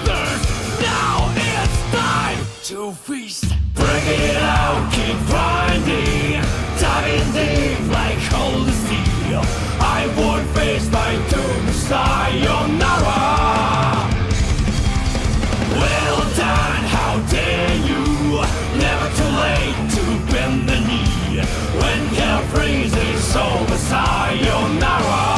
thirst. Now it's time to feast. Bring it out, keep grinding, diving deep like cold steel. I won't face my doom, sayonara. Well done, how dare you? Never too late to bend the knee. When hell freezes over, sayonara.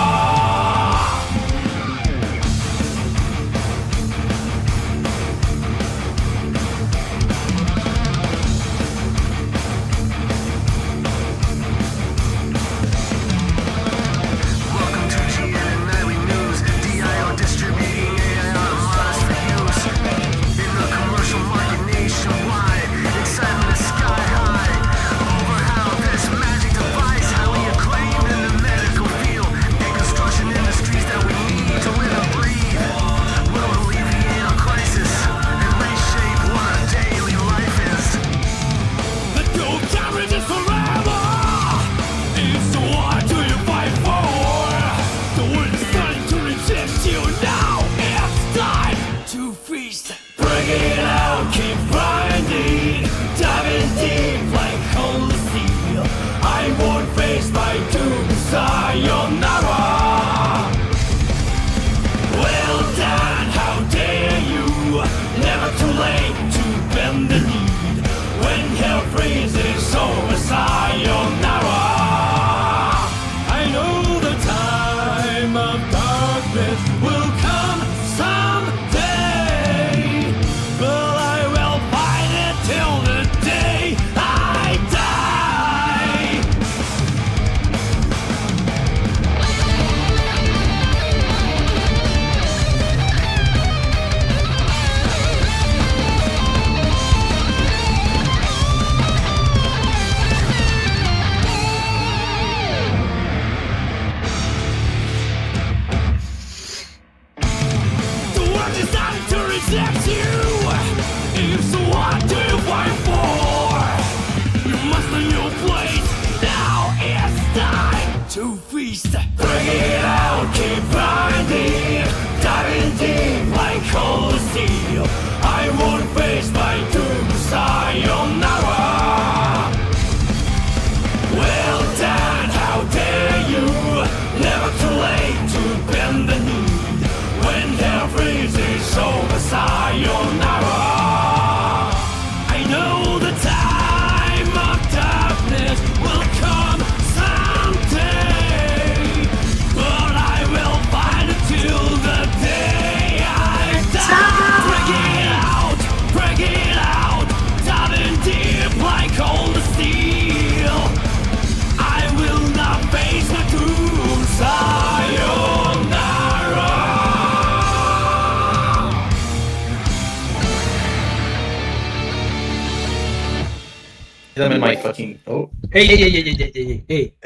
I'm in my fucking. Oh. Hey.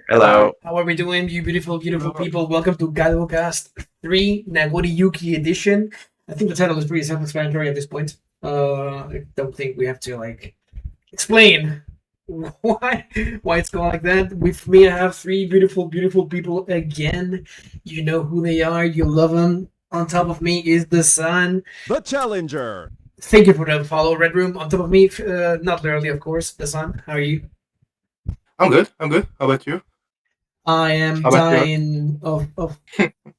Hello. How are we doing, you beautiful people? Welcome to Calvocast 3 Nagoriyuki edition. I think the title is pretty self-explanatory at this point. I don't think we have to explain why it's going like that. With me, I have three beautiful people again. You know who they are. You love them. On top of me is the sun. The Challenger. Thank you for the follow, Red Room. On top of me, not literally, of course, the sun. How are you? I'm good. How about you? I am dying of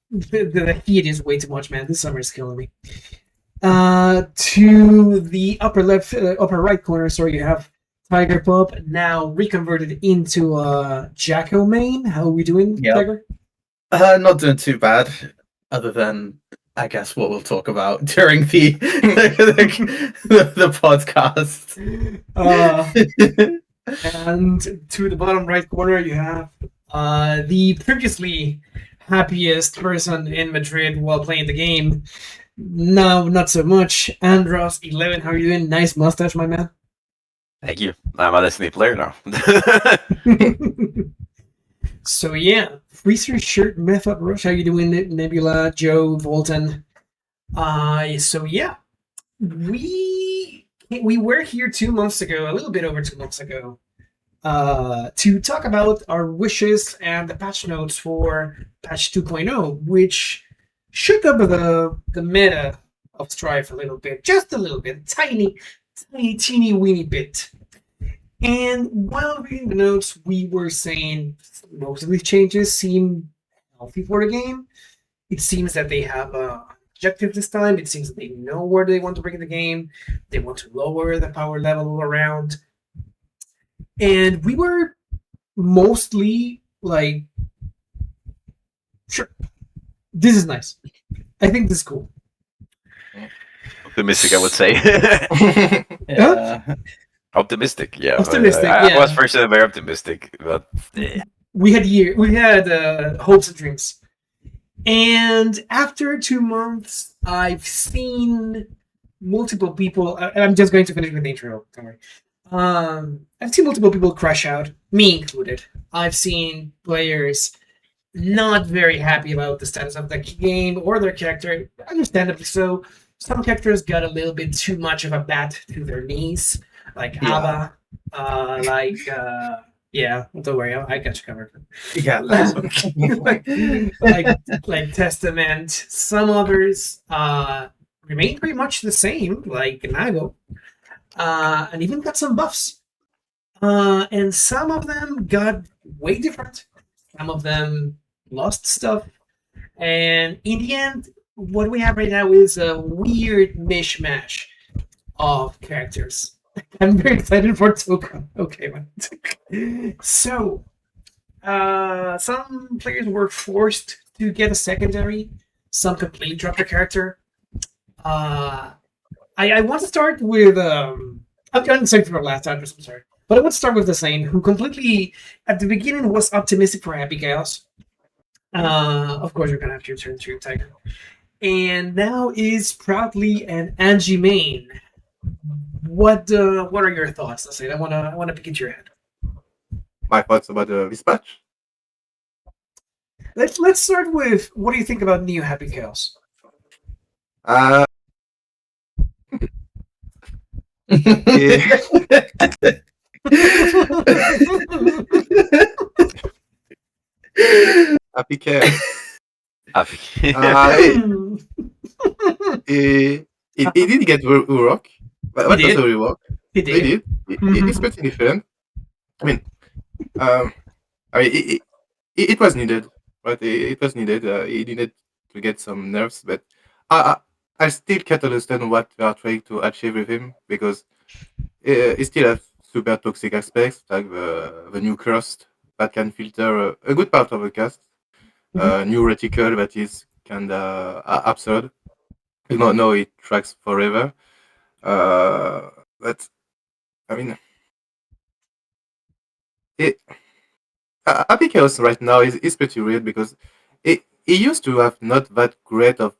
the heat is way too much, man. This summer is killing me. To the upper right corner, sorry, you have Tiger Pup, now reconverted into Jacko Main. How are we doing, Tiger? Not doing too bad, other than I guess what we'll talk about during the podcast. And to the bottom right corner, you have the previously happiest person in Madrid while playing the game. Now, not so much. Andros11, how are you doing? Nice mustache, my man. Thank you. I'm a Destiny player now. So yeah, Freezer Shirt Method Rush, how you doing, Nebula, Joe, Volton? So yeah, we were here 2 months ago, a little bit over 2 months ago, to talk about our wishes and the patch notes for patch 2.0, which shook up the meta of Strife a little bit, just a little bit, tiny, teeny weeny bit. And while reading the notes, we were saying most of these changes seem healthy for the game. It seems that they have a objective this time. It seems that they know where they want to bring the game. They want to lower the power level around. And we were mostly like, sure, this is nice. I think this is cool. Optimistic, I would say. Yeah. Optimistic, yeah. Optimistic, I yeah. was personally very optimistic, but We had hopes and dreams. And after 2 months, I've seen multiple people. I'm just going to finish with the intro. Don't worry. I've seen multiple people crash out, me included. I've seen players not very happy about the status of the game or their character, understandably so. Some characters got a little bit too much of a bat to their knees, like Yeah. Abba, yeah, don't worry, I got you covered. Yeah. like Testament. Some others remain pretty much the same, like Nago, and even got some buffs. And some of them got way different. Some of them lost stuff, and in the end, what we have right now is a weird mishmash of characters. I'm very excited for Toka. Okay, man. So, some players were forced to get a secondary. Some completely dropped their character. I want to start with I'm going to say for last time. I'm sorry, but I want to start with the same who completely at the beginning was optimistic for Happy Chaos. Of course, you're gonna have to return to Tiger, and now is proudly an Angie main. What are your thoughts? Let's say I wanna pick into your head. My thoughts about this match. Let's start with what do you think about Neo Happy Chaos? Uh, yeah. Happy Chaos. It did get Urok, but not did. a rework. He It did. did. It's pretty different. I mean, it was needed, right? It was needed. It needed to get some nerfs, but I still can't understand what they are trying to achieve with him because it still has super toxic aspects like the new crust that can filter a good part of the cast. New reticle that is kinda absurd. No, it tracks forever. But I mean, it Happy Chaos right now is pretty weird because he used to have not that great of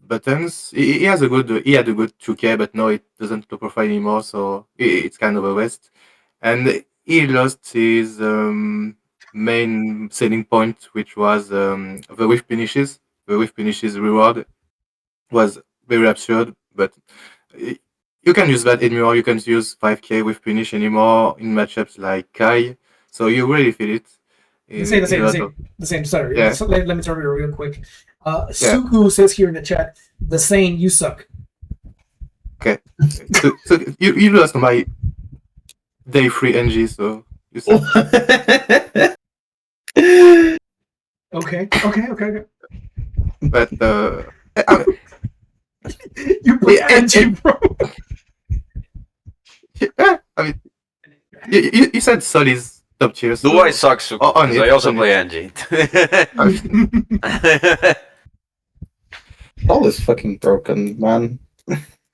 buttons. He had a good 2K, but now it doesn't low profile anymore, so it's kind of a waste. And he lost his main selling point, which was the whiff finishes. The whiff finishes reward was very absurd, but you can use that anymore. You can't use 5K with finish anymore in matchups like Kai, so you really feel it. The same. Sorry, Yeah. so let me turn it real quick. Suku says here in the chat, the saying "you suck." Okay, so you lost my day 3 NG, so you suck. Okay. But You play Yeah, Angie, bro. I mean, you said Sol is top tier. do I suck, Suku? Oh, on Because it, I also on play it. Angie. All is fucking broken, man.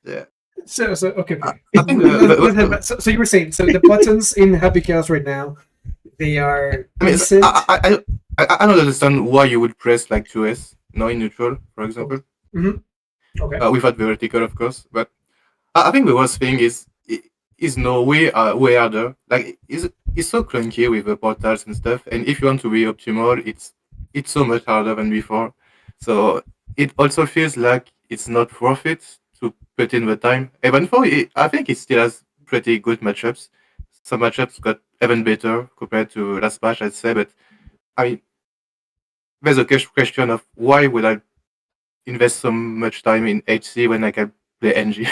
Yeah. So okay. I think So you were saying the buttons in Happy Chaos right now, they are I mean, decent. I don't understand why you would press like 2S, no in neutral, for example. Okay. Without the vertical, of course. But I think the worst thing is no way harder. Like it's so clunky with the portals and stuff. And if you want to be optimal, it's so much harder than before. So it also feels like it's not worth it to put in the time. Even though I think it still has pretty good matchups. Some matchups got even better compared to last match, I'd say. But I mean, there's a question of why would I invest so much time in HC when I can play NG.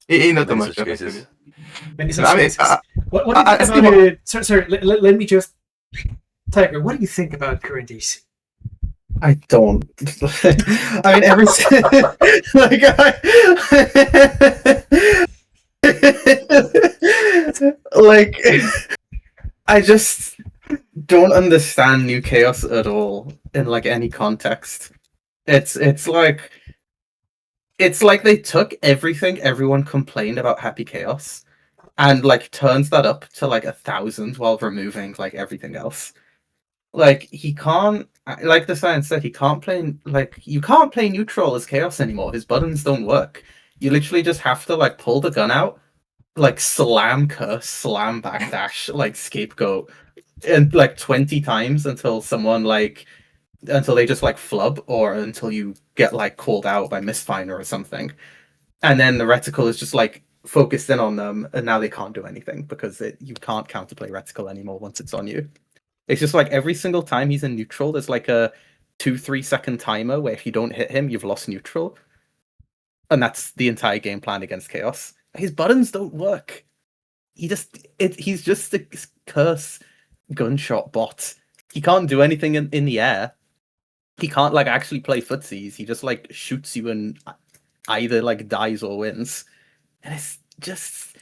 In Many automation, such cases. actually. Many such I mean, cases. What do you I think still about want- it? Sorry, let me just. Tiger, what do you think about current AC? I don't. I mean, every like like I just don't understand New Chaos at all in like any context. It's like they took everything everyone complained about Happy Chaos and like turns that up to like 1,000 while removing like everything else. Like he can't, like the science said, he can't play like you can't play neutral as Chaos anymore. His buttons don't work. You literally just have to like pull the gun out, like slam curse, slam backdash, like scapegoat, and like 20 times until someone like until they just like flub or until you get like called out by Mistfinder or something. And then the reticle is just like focused in on them, and now they can't do anything because you can't counterplay reticle anymore once it's on you. It's just like every single time he's in neutral, there's like a 2-3 second timer where if you don't hit him, you've lost neutral. And that's the entire game plan against Chaos. His buttons don't work. He's just a curse gunshot bot. He can't do anything in the air. He can't like actually play footsies. He just like shoots you and either like dies or wins. And it's just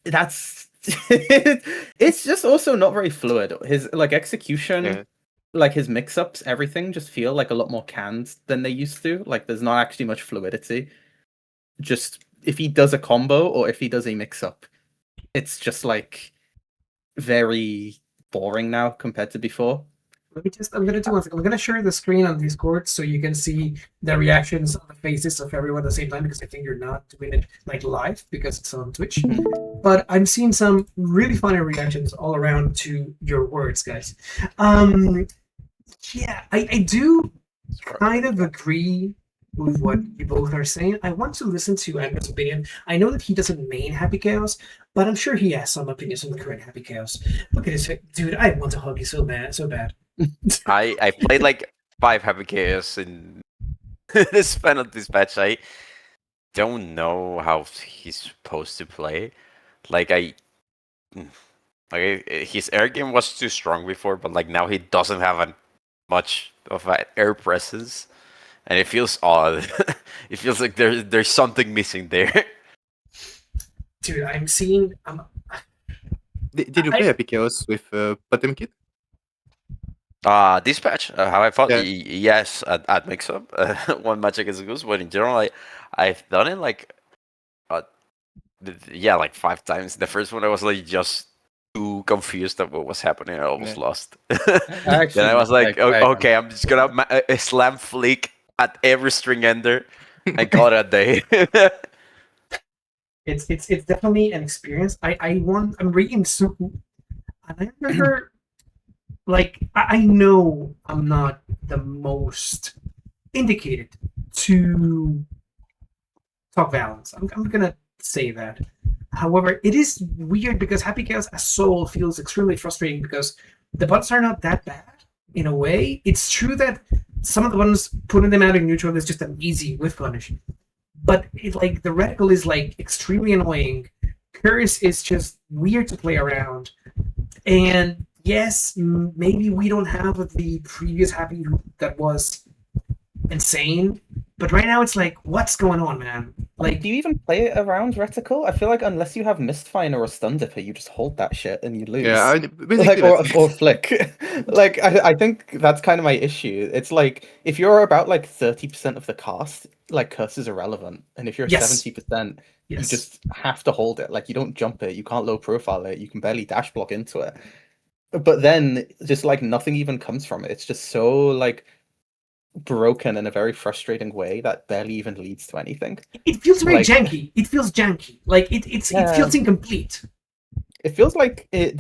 that's it's just also not very fluid. His like execution, Yeah. like his mix-ups, everything just feel like a lot more canned than they used to. Like there's not actually much fluidity. Just if he does a combo or if he does a mix-up, it's just like very boring now compared to before. I'm gonna do one thing. I'm gonna share the screen on Discord so you can see the reactions on the faces of everyone at the same time, because I think you're not doing it like live because it's on Twitch. But I'm seeing some really funny reactions all around to your words, guys. Yeah, I do kind of agree with what you both are saying. I want to listen to Andrew's opinion. I know that he doesn't main Happy Chaos, but I'm sure he has some opinions on the current Happy Chaos. Look at his face. Dude, I want to hug you so bad, so bad. I played like 5 Happy Chaos in this span of this patch. I don't know how he's supposed to play. Like his air game was too strong before, but like now he doesn't have much of an air presence, and it feels odd. It feels like there's something missing there. Dude, I'm seeing. Did you play Happy Chaos with Bottom Kit? This patch, how I fought, Yeah. yes, at mix-up, one match against Goose, but in general, I've done it like, like 5 times. The first one I was like just too confused at what was happening. I almost lost. Then I was like, okay, I'm just gonna slam flick at every string ender and call it a day. It's definitely an experience. I'm reading Suku, and I remember, like, I know I'm not the most indicated to talk balance. I'm gonna say that. However, it is weird because Happy Chaos as Soul feels extremely frustrating because the buttons are not that bad in a way. It's true that some of the buttons, putting them out in neutral is just an easy whiff punish. But like the reticle is like extremely annoying. Curse is just weird to play around. And yes, maybe we don't have the previous Happy that was insane. But right now it's like, what's going on, man? Like, do you even play it around reticle? I feel like unless you have Mistfinder or Stun Dipper, you just hold that shit and you lose. Yeah, like basically or flick. Like I think that's kind of my issue. It's like if you're about like 30% of the cast, like curse is irrelevant, and if you're 70%, you just have to hold it. Like you don't jump it, you can't low profile it, you can barely dash block into it. But then just like nothing even comes from it. It's just so like broken in a very frustrating way that barely even leads to anything. It feels very janky. It feels janky. Like it feels incomplete. It feels like it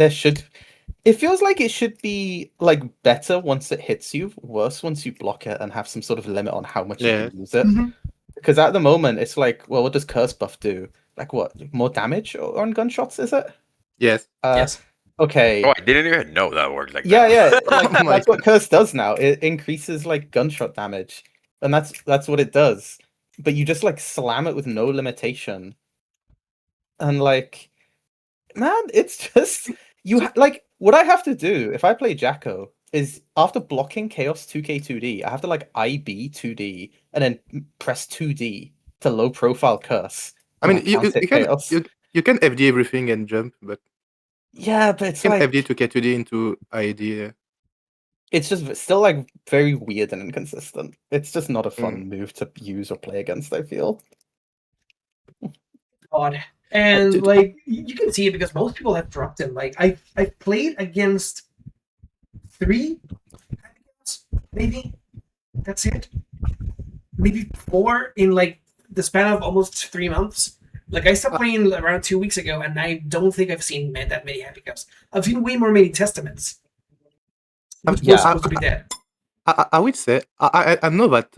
feels like it should be like better once it hits you, worse once you block it and have some sort of limit on how much you can use it. Because at the moment it's like, well, what does curse buff do? Like what, more damage on gunshots, is it? Yes. Yes. Okay. Oh, I didn't even know that worked like that. Yeah. Like, that's what curse does now. It increases like gunshot damage. and that's what it does. But you just like slam it with no limitation, and like, man, it's just like what I have to do if I play Jacko is after blocking Chaos 2K2D, I have to like IB 2D and then press 2D to low profile curse. I when mean, you, can't you, hit you can Chaos. you can FD everything and jump, but Yeah, but it's you can like FD to K2D into IED. it's just still like very weird and inconsistent. It's just not a fun Mm. move to use or play against, I feel. God. And Dude. like you can see it because most people have dropped him. Like I've played against 3 maybe. That's it. Maybe 4 in like the span of almost 3 months. Like I stopped playing around 2 weeks ago, and I don't think I've seen that many handicaps. I've seen way more many testaments, which Yeah. was supposed to be dead. I would say I know that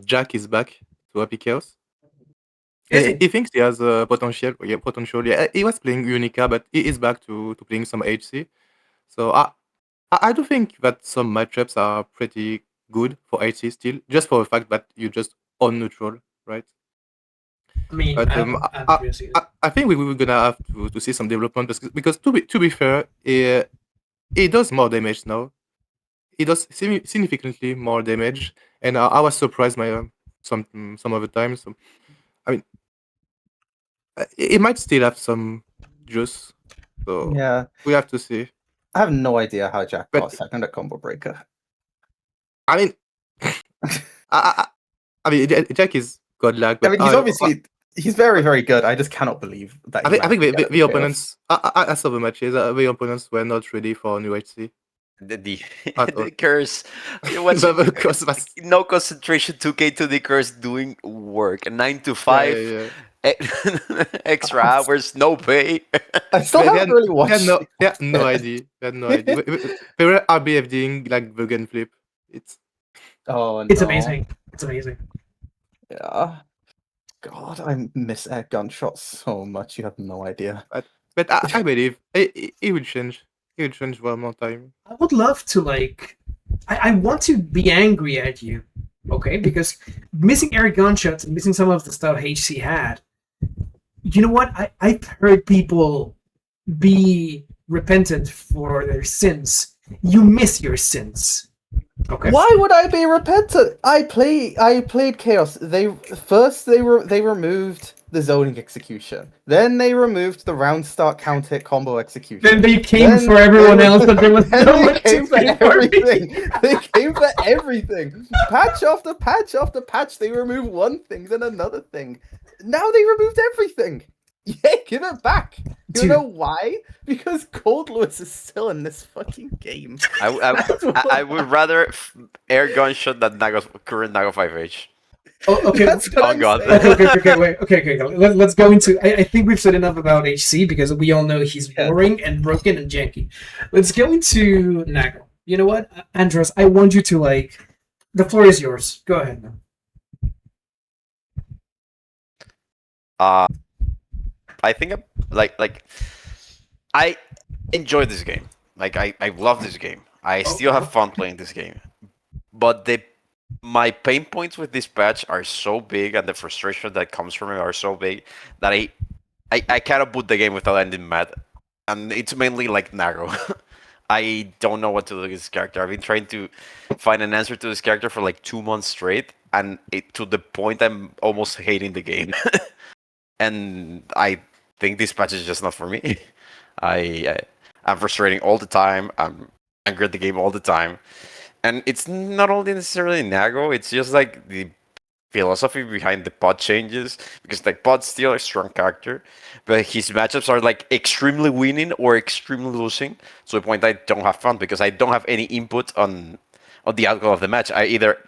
Jack is back to Happy Chaos. Is And it? he thinks he has potential. Yeah, potential. Yeah, he was playing Unica, but he is back to playing some HC. So I do think that some matchups are pretty good for HC still, just for the fact that you just on neutral, right? I mean, But I don't really see it. I think we're gonna have to see some development because to be fair, he does more damage now. He does significantly more damage, and I was surprised by some of the time. So I mean, it might still have some juice. So Yeah. we have to see. I have no idea how Jack got But second at Combo Breaker. I mean, I mean, Jack is godlike, I but mean, he's very, very good. I just cannot believe that I think managed to get the it to opponents. I saw the matches. The opponents were not ready for new HC The at all. the curse. What's The curse was- no concentration 2K to the curse doing work. 9 to yeah, 5. yeah. Extra hours, no pay. I still haven't really watched. They had no idea. They had no idea. They were RBFDing like Vegan Flip. It's Oh, It's no. amazing. It's amazing. Yeah. God, I miss air gunshots so much. You have no idea. but I believe it will change. It will change one more time. I would love to like. I want to be angry at you, okay? Because missing air gunshots and missing some of the stuff HC had. You know what? I've heard people be repentant for their sins. You miss your sins. Okay. Why would I be repentant? I played Chaos. They removed the zoning execution. Then they removed the round start count hit combo execution. Then they came for everyone else, but there was no one they came for everything. They came for everything. Patch after patch after patch, they remove one thing, then another thing. Now they removed everything. Yeah, give it back. You Dude. know why? Because Cold Lewis is still in this fucking game. I would rather air gunshot than current Nago 5H. Oh, okay. That's what Oh, I'm God. saying. Okay, wait. Okay. Let's go into. I think we've said enough about HC because we all know he's boring and broken and janky. Let's go into Nago. You know what, Andros? I want you to like. The floor is yours. Go ahead now. I think I enjoy this game. Like I love this game. I still have fun playing this game. But my pain points with this patch are so big, and the frustration that comes from it are so big that I cannot boot the game without ending mad. And it's mainly like Nago. I don't know what to do with this character. I've been trying to find an answer to this character for like 2 months straight, and to the point I'm almost hating the game. And I think this patch is just not for me. I'm frustrating all the time. I'm angry at the game all the time. And it's not only necessarily Nago, it's just like the philosophy behind the pod changes. Because like pod's still a strong character, but his matchups are like extremely winning or extremely losing. To the point I don't have fun because I don't have any input on the outcome of the match. I either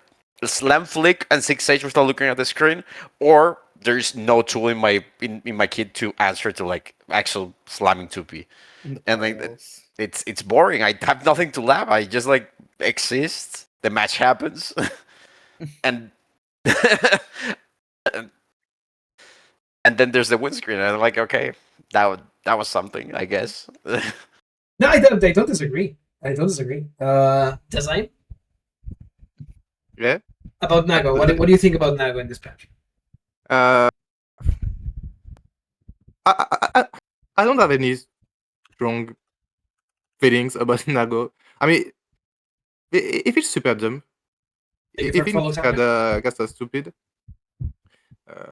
slam flick and 6H without looking at the screen, or there's no tool in my kit to answer to like actual slamming 2P. And like it's boring. I have nothing to lap. I just like exist. The match happens, and and then there's the windscreen. And I'm like, okay, that was something, I guess. No, I don't disagree. Design. Yeah. About Nago, what do you think about Nago in this patch? I don't have any strong feelings about Nago. I mean, if it's super dumb, if it's kinda stupid, I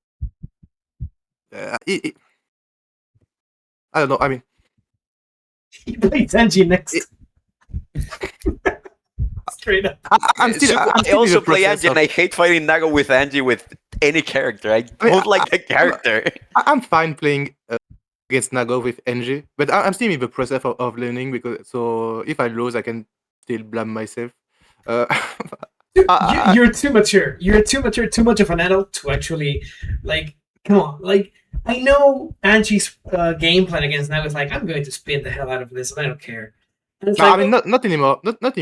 don't know. I mean, He plays Angie next. Straight up. I also play Angie, and I hate fighting Nago with Angie with any character. I don't like the character. I'm fine playing against Nago with Angie, but I'm still in the process of learning, because so if I lose, I can still blame myself. You're too mature. You're too mature, too much of an adult to actually, like, come on. Like, I know Angie's game plan against Nago is like, I'm going to spin the hell out of this, and I don't care. No, like, I mean, not anymore. Not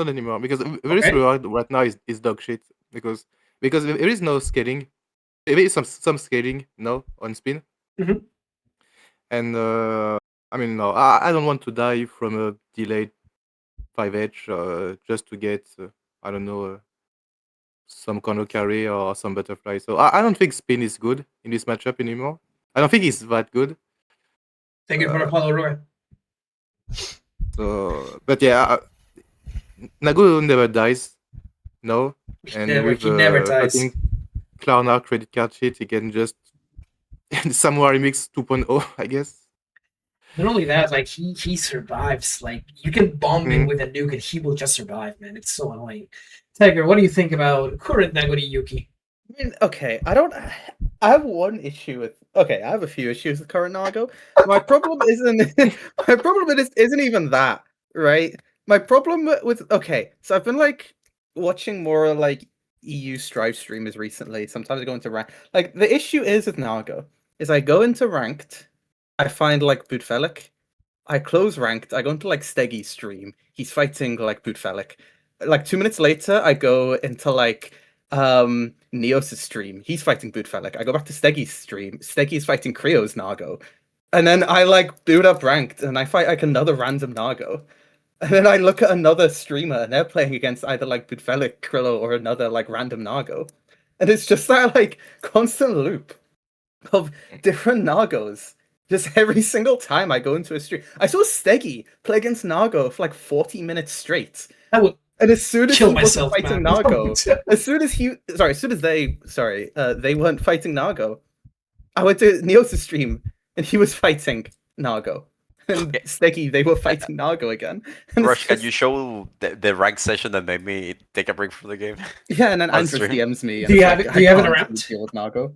anymore. Because the risk reward right now is dog shit. Because there is no scaling. There is some scaling now on spin. Mm-hmm. And I mean, no, I don't want to die from a delayed 5H just to get I don't know some counter carry or some butterfly. So I don't think spin is good in this matchup anymore. I don't think it's that good. Thank you for the follow, Roy. So, but yeah, Nago never dies. No, and he never dies. I think Klarna credit card shit, he can just Samurai Remix 2.0, I guess. Not only that, like he survives. Like you can bomb him with a nuke and he will just survive, man. It's so annoying. Tiger, what do you think about current Nagoriyuki? I mean, okay, I have one issue with. Okay, I have a few issues with current Nago. My problem isn't even that, right? My problem with okay, so I've been like watching more like EU Strive streamers recently. Sometimes I go into rank. Like the issue is with Nago is I go into ranked, I find like Budfelik, I close ranked, I go into like Steggy's stream. He's fighting like Budfelik. Like 2 minutes later, I go into like Neos' stream. He's fighting Budfelik. I go back to Steggy's stream. Steggy's fighting Creo's Nago. And then I like boot up ranked and I fight like another random Nago. And then I look at another streamer and they're playing against either like Budfelik, Krillo, or another like random Nago. And it's just that like constant loop of different Nagos. Just every single time I go into a stream. I saw Steggy play against Nago for like 40 minutes straight. And as soon as he wasn't fighting Nago, as soon as they weren't fighting Nago, I went to Neos' stream and he was fighting Nago. And Steggy, they were fighting Nago again. And Rush, can you show the rank session that made me take a break from the game? Yeah, and then Andrew DMs me. Do you have it around? Nago?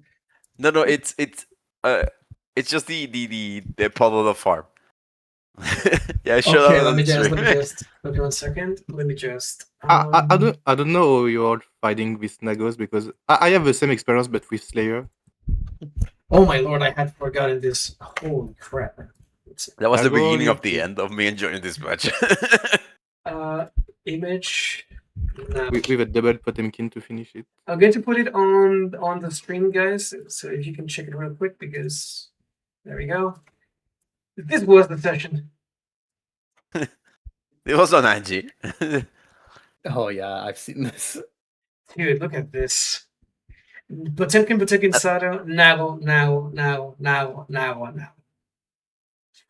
No, it's just the part of the farm. Yeah, sure. Okay, let me just. Okay, 1 second. Let me just. I don't know you're fighting with Nagos because I have the same experience but with Slayer. Oh my lord, I had forgotten this. Holy crap! That was the beginning of the end of me enjoying this match. Image. With a double Potemkin to finish it. I'm going to put it on the stream, guys. So if you can check it real quick, because there we go. This was the session. It was on Angie. Oh yeah, I've seen this. Dude, look at this. Potemkin, Sato, now.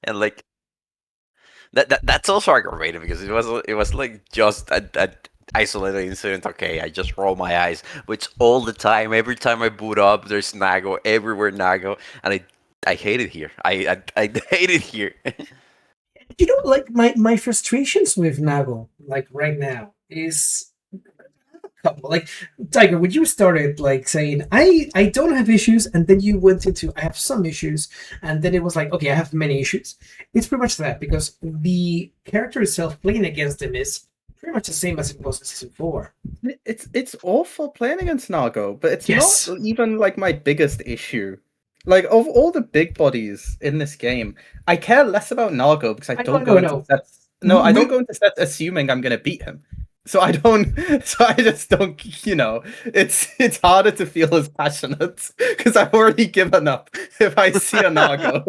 And like that's also aggravating because it was like just a isolated incident. Okay, I just roll my eyes, which all the time, every time I boot up, there's Nago everywhere, Nago, and I hate it here. I hate it here. You know, like my frustrations with Nago, like right now, is like Tiger. When you started like saying I don't have issues, and then you went into I have some issues, and then it was like okay, I have many issues. It's pretty much that because the character itself playing against him is pretty much the same as it was in season 4. It's awful playing against Nago, but it's not even like my biggest issue. Like of all the big bodies in this game, I care less about Nago because I don't go into sets. No, I don't go into sets assuming I'm gonna beat him. So I just don't, you know, it's harder to feel as passionate because I've already given up if I see a Nago.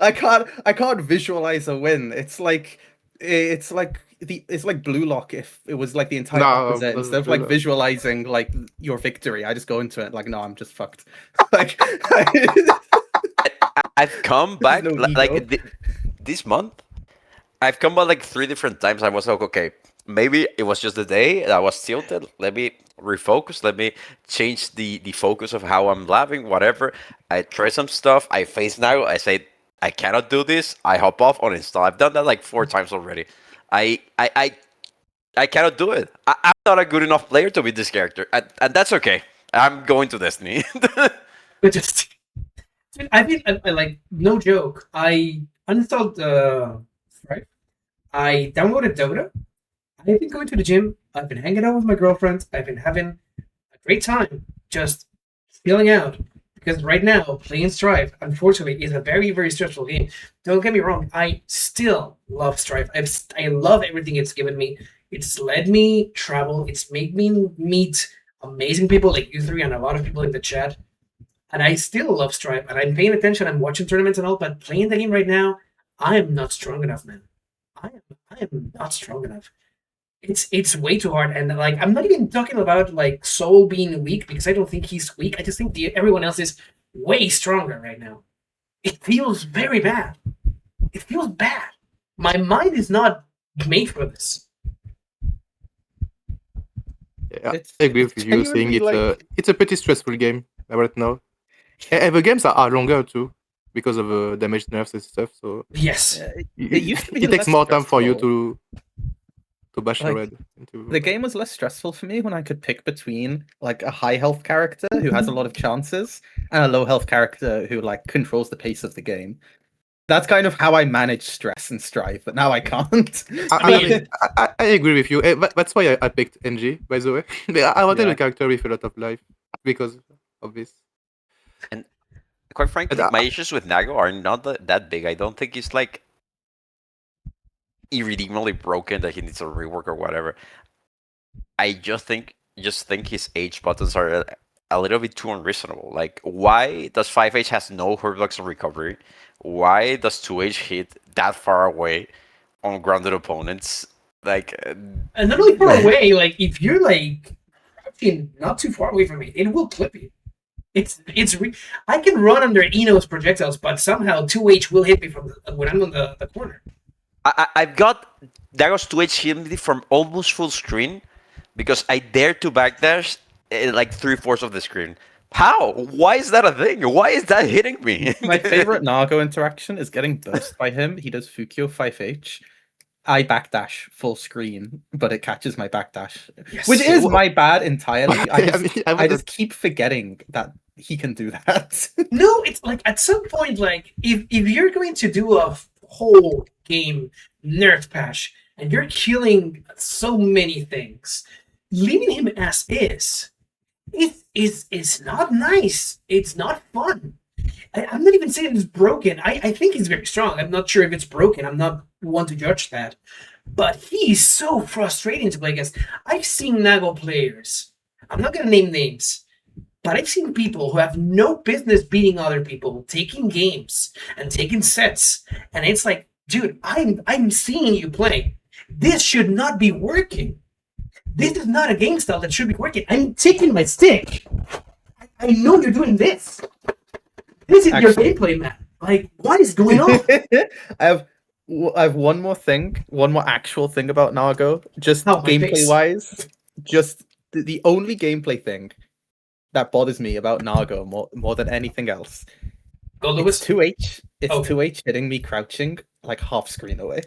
I can't visualize a win. It's like it's like Blue Lock if it was like the entire No, opposite. no, Instead of Blue like Lock. visualizing like your victory, I just go into it like, no, I'm just fucked. Like, I've come there's back no ego. this month. I've come back like 3 different times. I was like, okay, maybe it was just the day that I was tilted. Let me refocus. Let me change the focus of how I'm laughing, whatever. I try some stuff. I face now. I say, I cannot do this. I hop off, uninstall. I've done that like 4 times already. I I I, I cannot do it. I'm not a good enough player to be this character, and that's okay. I'm going to Destiny. But just, dude, I like no joke. I uninstalled Stripe. I downloaded Dota. I've been going to the gym. I've been hanging out with my girlfriend. I've been having a great time, just chilling out. Because right now, playing Strife, unfortunately, is a very, very stressful game. Don't get me wrong. I still love Strife. I love everything it's given me. It's led me travel. It's made me meet amazing people like you three and a lot of people in the chat. And I still love Stripe. And I'm paying attention. I'm watching tournaments and all. But playing the game right now, I am not strong enough, man. I am not strong enough. It's way too hard, and like I'm not even talking about like Soul being weak because I don't think he's weak. I just think everyone else is way stronger right now. It feels very bad. It feels bad. My mind is not made for this. Yeah, It's I agree with you saying genuinely, it's a pretty stressful game right now. And the games are longer too because of damage nerfs and stuff. So Yes. it used to be it takes less more time for you stressful. to bash Like, your head into. The game was less stressful for me when I could pick between like a high health character who has a lot of chances and a low health character who like controls the pace of the game. That's kind of how I manage stress and strife, but now I can't. I agree with you. That's why I picked NG, by the way. I wanted Yeah. a character with a lot of life because of this. And quite frankly, my issues with Nago are not that big. I don't think he's like irredeemably broken that he needs a rework or whatever. I just think his H buttons are a little bit too unreasonable. Like, why does 5H has no hurt blocks on recovery? Why does 2H hit that far away on grounded opponents? Like, And not only far away, like if you're like crouching not too far away from me, it will clip you. I can run under Eno's projectiles, but somehow 2H will hit me from when I'm on the corner. I've got Dagos 2H hit me from almost full screen because I dared to backdash like 3/4 of the screen. How? Why is that a thing? Why is that hitting me? My favorite Nago interaction is getting burst by him. He does Fukio 5H. I backdash full screen, but it catches my backdash, Yes. which is my bad entirely. I I just keep forgetting that he can do that. No, it's like at some point, like if you're going to do a whole game nerf patch and you're killing so many things, leaving him as is not nice. It's not fun. I'm not even saying it's broken. I think he's very strong. I'm not sure if it's broken. I'm not one to judge that. But he's so frustrating to play against. I've seen Nago players. I'm not going to name names. But I've seen people who have no business beating other people, taking games and taking sets. And it's like, dude, I'm seeing you play. This should not be working. This is not a game style that should be working. I'm taking my stick. I know you're doing this. This is your gameplay, man. Like, what is going on? I have one more actual thing about Nago. Just Oh, my gameplay face. wise, just the only gameplay thing that bothers me about Nago more than anything else. Go, Lewis. It's 2H. It's Okay. 2H hitting me crouching like half screen away.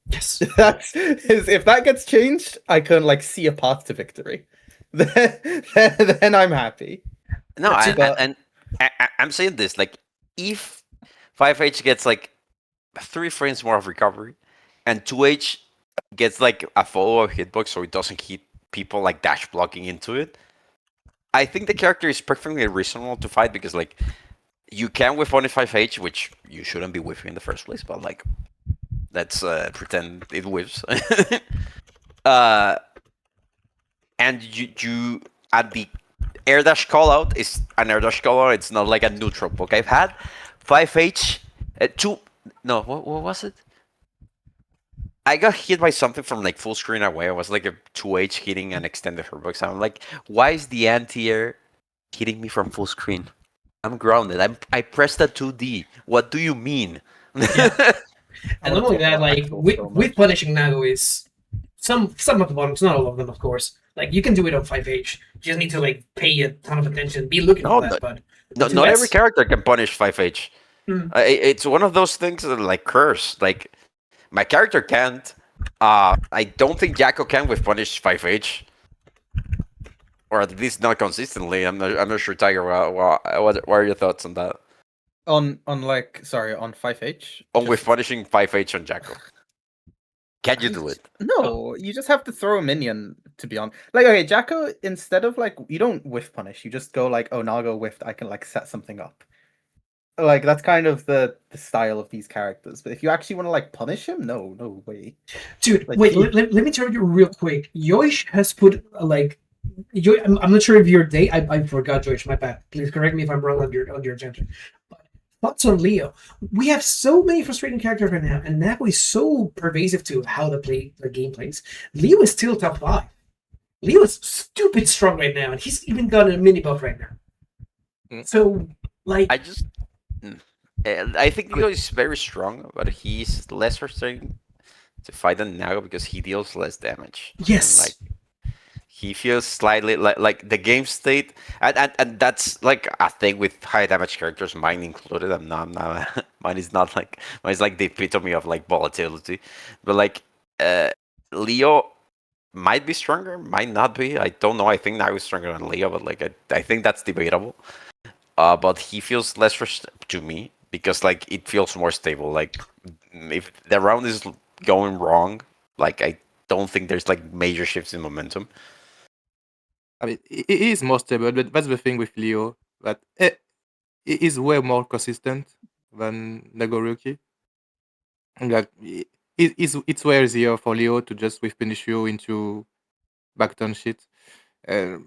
Yes. If that gets changed, I can like see a path to victory. Then I'm happy. No, But- I'm saying this, like, if 5H gets like 3 frames more of recovery and 2H gets like a follow-up hitbox so it doesn't hit people like dash blocking into it, I think the character is perfectly reasonable to fight because like you can whiff on 5H, which you shouldn't be whiffing in the first place, but like let's pretend it whiffs. And you at the air dash call out is an air dash call out. It's not like a neutral poke. I've had 5H 2. No, what was it? I got hit by something from like full screen away. I was like a 2H hitting an extended hitbox. I'm like, why is the anti-air hitting me from full screen? I'm grounded. I pressed a 2D. What do you mean? Yeah. And not only that, like with punishing Nago is some of the buttons, not all of them, of course. Like you can do it on 5H. You just need to like pay a ton of attention, be looking for that. But not every character can punish 5H. It's one of those things that like curse. Like my character can't. I don't think Jacko can with punish 5H, or at least not consistently. I'm not sure, Tiger. What are your thoughts on that? On 5H? With punishing 5H on Jacko. Can you do it? No, you just have to throw a minion, to be honest. Like, okay, Jacko, instead of like, you don't whiff punish, you just go like, oh, Nago whiffed, I can like set something up. Like, that's kind of the style of these characters. But if you actually want to like punish him, no way. Dude, like, wait, let me tell you real quick. Yoish has put like, I'm not sure if your date, I forgot, Yoish, my bad. Please correct me if I'm wrong on your gender. Thoughts on Leo? We have so many frustrating characters right now, and Nago is so pervasive to how the game plays. Leo is still top 5. Leo is stupid strong right now, and he's even got a mini buff right now. So, like, I think Leo is very strong, but he's less frustrating to fight than Nago because he deals less damage. Yes. And, like, he feels slightly like the game state, and that's like a thing with high damage characters, mine included. I'm not mine is like the epitome of like volatility, but like Leo might be stronger, might not be. I don't know. I think Nago is stronger than Leo, but like I think that's debatable. But he feels less to me because like it feels more stable. Like if the round is going wrong, like I don't think there's like major shifts in momentum. I mean, it is more stable, but that's the thing with Leo, that it is way more consistent than Nagoriyuki. Like, it's way easier for Leo to just with finish you into backturn shit. I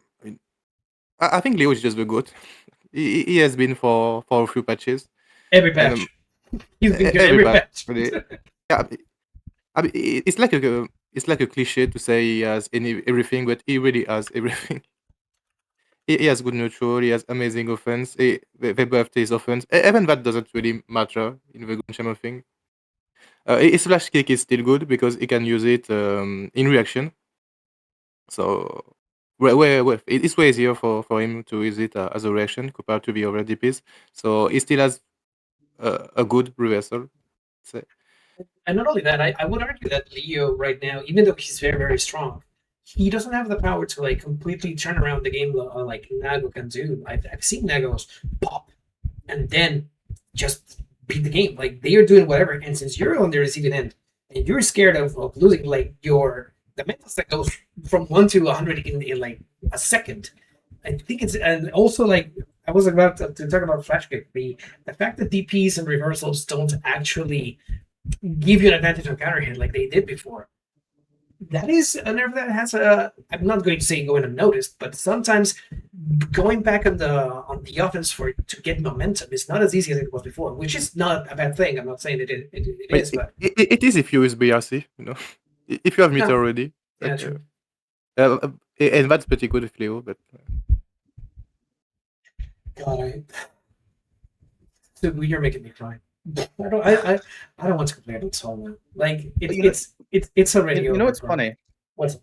think Leo is just the GOAT. He has been for a few patches. Every patch. He's been good every patch. Yeah, I mean, it's like a cliche to say he has everything, but he really has everything. He has good neutral. He has amazing offense. They buffed his offense. Even that doesn't really matter in the Gunshama thing. His flash kick is still good because he can use it in reaction. So it's way easier for him to use it as a reaction compared to the other DPs. So he still has a good reversal. And not only that, I would argue that Leo right now, even though he's very, very strong, he doesn't have the power to like completely turn around the game like Nago can do. I've seen Nagos pop and then just beat the game. Like they are doing whatever, and since you're on the receiving end and you're scared of losing, like the mental that goes from 1 to 100 in like a second. I think it's, and also like I was about to talk about flash kick. The fact that DPs and reversals don't actually give you an advantage on counter hit like they did before. That is a nerve that has I'm not going to say going unnoticed, but sometimes going back on the offense to get momentum is not as easy as it was before, which is not a bad thing. I'm not saying it is, but it is if you use BRC, if you have meter already. Yeah, true. And that's pretty good with Leo, but God, so you're making me cry. I don't want to complain about Solomon. Like it's already. You know what's funny? What's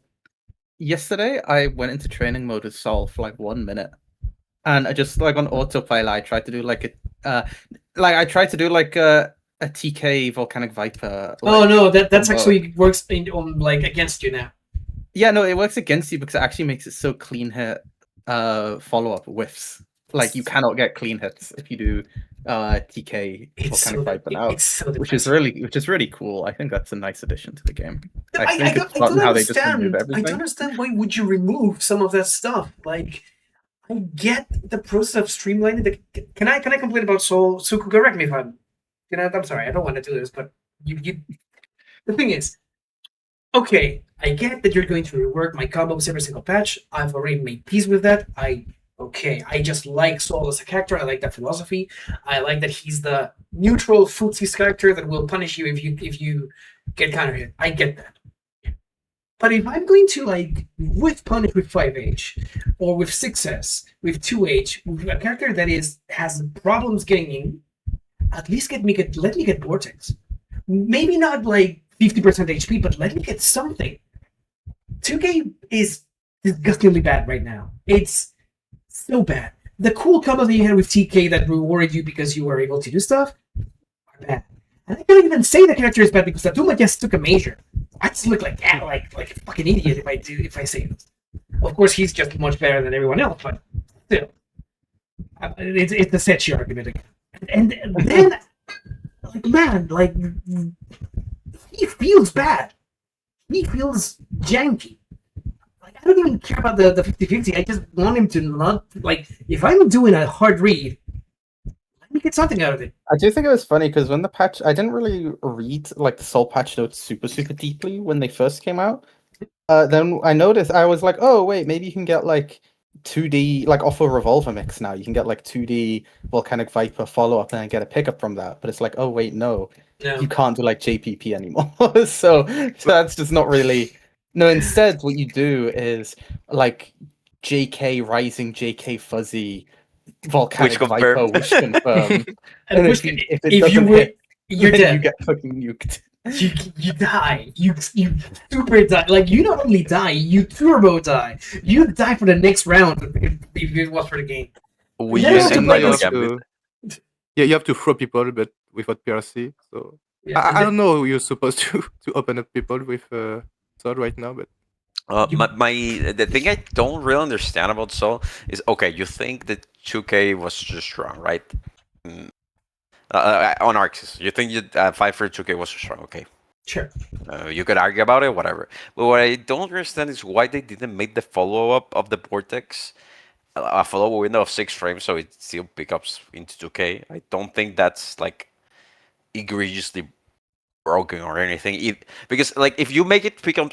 yesterday? I went into training mode with Sol for like 1 minute, and I just like on autopilot. I tried to do like a TK Volcanic Viper. Oh no, that's actually works on like against you now. Yeah, no, it works against you because it actually makes it so clean hit follow up whiffs. Like you cannot get clean hits if you do TK Volcanic Viper now, which is really cool. I think that's a nice addition to the game. I think it's fun how they just remove everything. I don't understand why would you remove some of that stuff. Like I get the process of streamlining. Can I complain about Soul? Suku, correct me if I'm. I'm sorry, I don't want to do this, but you. The thing is, okay, I get that you're going to rework my combos every single patch. I've already made peace with that. I just like Soul as a character. I like that philosophy. I like that he's the neutral footsies character that will punish you if you get counter hit. I get that. But if I'm going to with punish with 5H or with 6S, with 2H, with a character that has problems getting in, at least let me get Vortex. Maybe not 50% HP, but let me get something. 2K is disgustingly bad right now. It's so bad. The cool combos that you had with TK that rewarded you because you were able to do stuff are bad. And I can't even say the character is bad because Tatuma just took a major. I just look like a fucking idiot if I say this. Of course, he's just much better than everyone else, but still, it's the Setchi argument again. And then, he feels bad. He feels janky. I don't even care about the 50-50. I just want him to not if I'm doing a hard read, let me get something out of it. I do think it was funny because when the patch, I didn't really read the soul patch notes super deeply when they first came out. Then I noticed, I was like, oh wait, maybe you can get 2D off a revolver mix now. You can get 2D volcanic viper follow up and then get a pickup from that. But it's oh wait, no, you can't do JPP anymore. so that's just not really. No, instead, what you do is JK Rising, JK Fuzzy, Volcanic Viper, Wish Confirm. And if it doesn't hit, you're dead. You get fucking nuked. You die. You super die. You not only die, you turbo die. You die for the next round if it was for the game. You have to throw people, but without PRC. So I don't know. You're supposed to open up people with Sword right now, but the thing I don't really understand about Soul is you think that 2K was just strong, right? On Arxis, you think 5 for 2K was strong, okay? Sure. You could argue about it, whatever. But what I don't understand is why they didn't make the follow-up of the Vortex a follow window of 6 frames, so it still pickups into 2K. I don't think that's egregiously broken or anything. Because if you make it pick up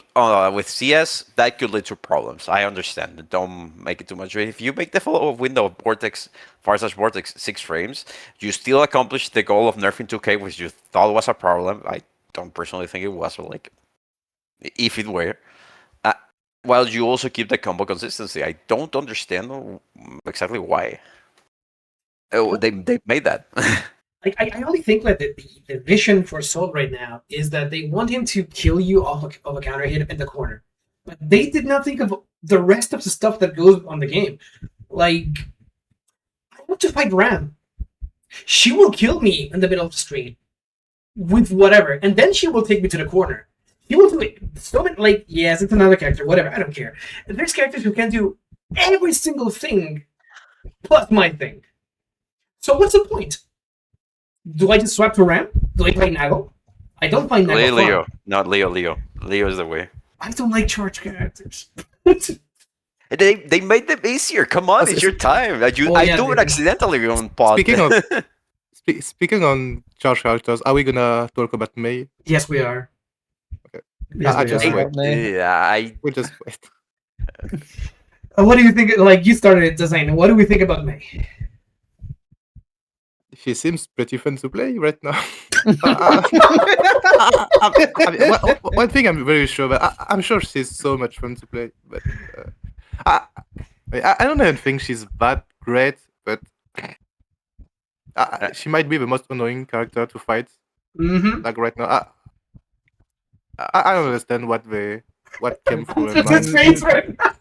with CS, that could lead to problems. I understand. Don't make it too much. If you make the follow-up window of Vortex, Vortex 6 frames, you still accomplish the goal of nerfing 2K, which you thought was a problem. I don't personally think it was, but if it were. While you also keep the combo consistency. I don't understand exactly why. They made that. I only think that the vision for Soul right now is that they want him to kill you off of a counter hit in the corner. But they did not think of the rest of the stuff that goes on the game. I want to fight Ram. She will kill me in the middle of the screen with whatever, and then she will take me to the corner. She will do it. So many, yes, it's another character, whatever, I don't care. And there's characters who can do every single thing plus my thing. So what's the point? Do I just swap to Ram? Do I play Nago? I don't play Nago. Leo. Not Leo. Leo is the way. I don't like charge characters. They made them easier. Come on, it's your time. I do it accidentally on pod. Speaking on charge characters, are we gonna talk about Mei? Yes, we are. Okay. Yes, I just wait. Yeah, We'll just wait. What do you think? You started design. What do we think about Mei? She seems pretty fun to play right now. One thing I'm very sure about, I'm sure she's so much fun to play, but I don't even think she's that great, but she might be the most annoying character to fight. Mm-hmm. Right now, I don't understand what came through. His face right now.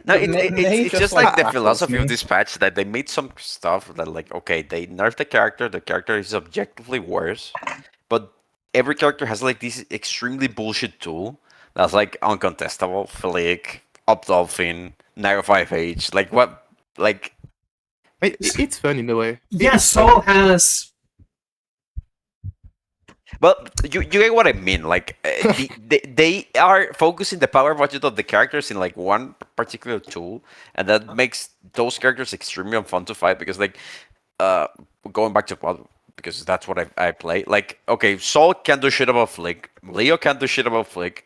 No, it's just the philosophy of this patch that they made some stuff that they nerfed the character is objectively worse, but every character has this extremely bullshit tool that's uncontestable, Flick, Up Dolphin, Nago 5H, it's fun in a way. Yeah, Soul has. Well, you get what I mean. They are focusing the power budget of the characters in one particular tool, and that makes those characters extremely unfun to fight because going back to because that's what I play. Soul can't do shit about Flick. Leo can't do shit about Flick.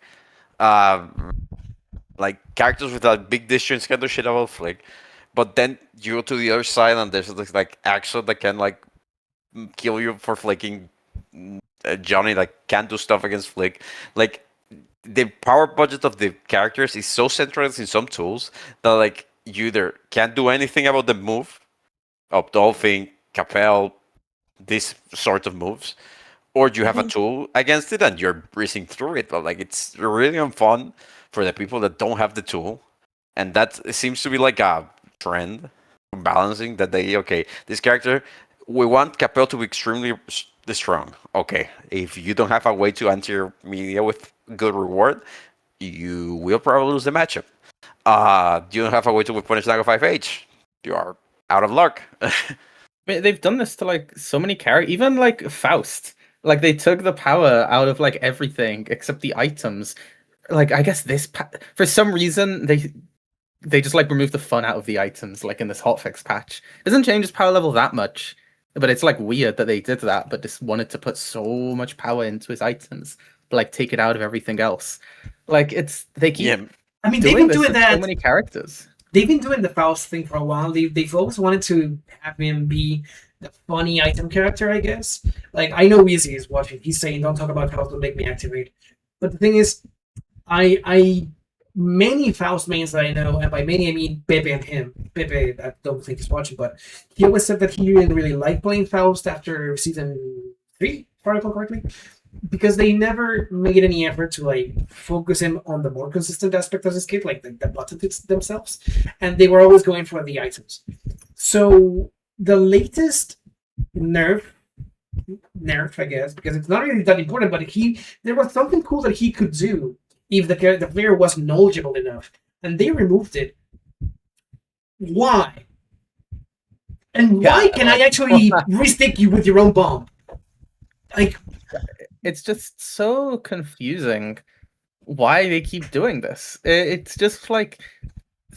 Characters with a big distance can't do shit about Flick. But then you go to the other side and there's Axel that can kill you for flicking. Johnny like can't do stuff against flick. Like the power budget of the characters is so centralized in some tools that like you either can't do anything about the move of Dolphin, Capel, this sort of moves, or you have a tool against it and you're breezing through it. But like it's really unfun for the people that don't have the tool, and that seems to be like a trend balancing that this character, we want Capel to be extremely strong. Okay, if you don't have a way to answer your media with good reward, you will probably lose the matchup. You don't have a way to punish Nago 5H, you are out of luck. I mean, they've done this to like so many characters, even like Faust. Like they took the power out of like everything except the items. Like I guess for some reason they just like removed the fun out of the items, like in this hotfix patch. It doesn't change his power level that much, but it's like weird that they did that, but just wanted to put so much power into his items, but like take it out of everything else. Like they keep. Yeah. I mean, they've been doing that. So many characters. They've been doing the Faust thing for a while. They've always wanted to have him be the funny item character, I guess. Like, I know Weezy is watching. He's saying, don't talk about Faust, don't make me activate. But the thing is, many Faust mains that I know, and by many I mean Pepe and him. Pepe, I don't think he's watching, but he always said that he didn't really like playing Faust after season 3, if I recall correctly. Because they never made any effort to like focus him on the more consistent aspect of his kit, like the buttons themselves, and they were always going for the items. So the latest nerf, I guess, because it's not really that important, but there was something cool that he could do if the player was knowledgeable enough, and they removed it. Why? And why can I actually re-stick you with your own bomb? Like. It's just so confusing why they keep doing this. It's just like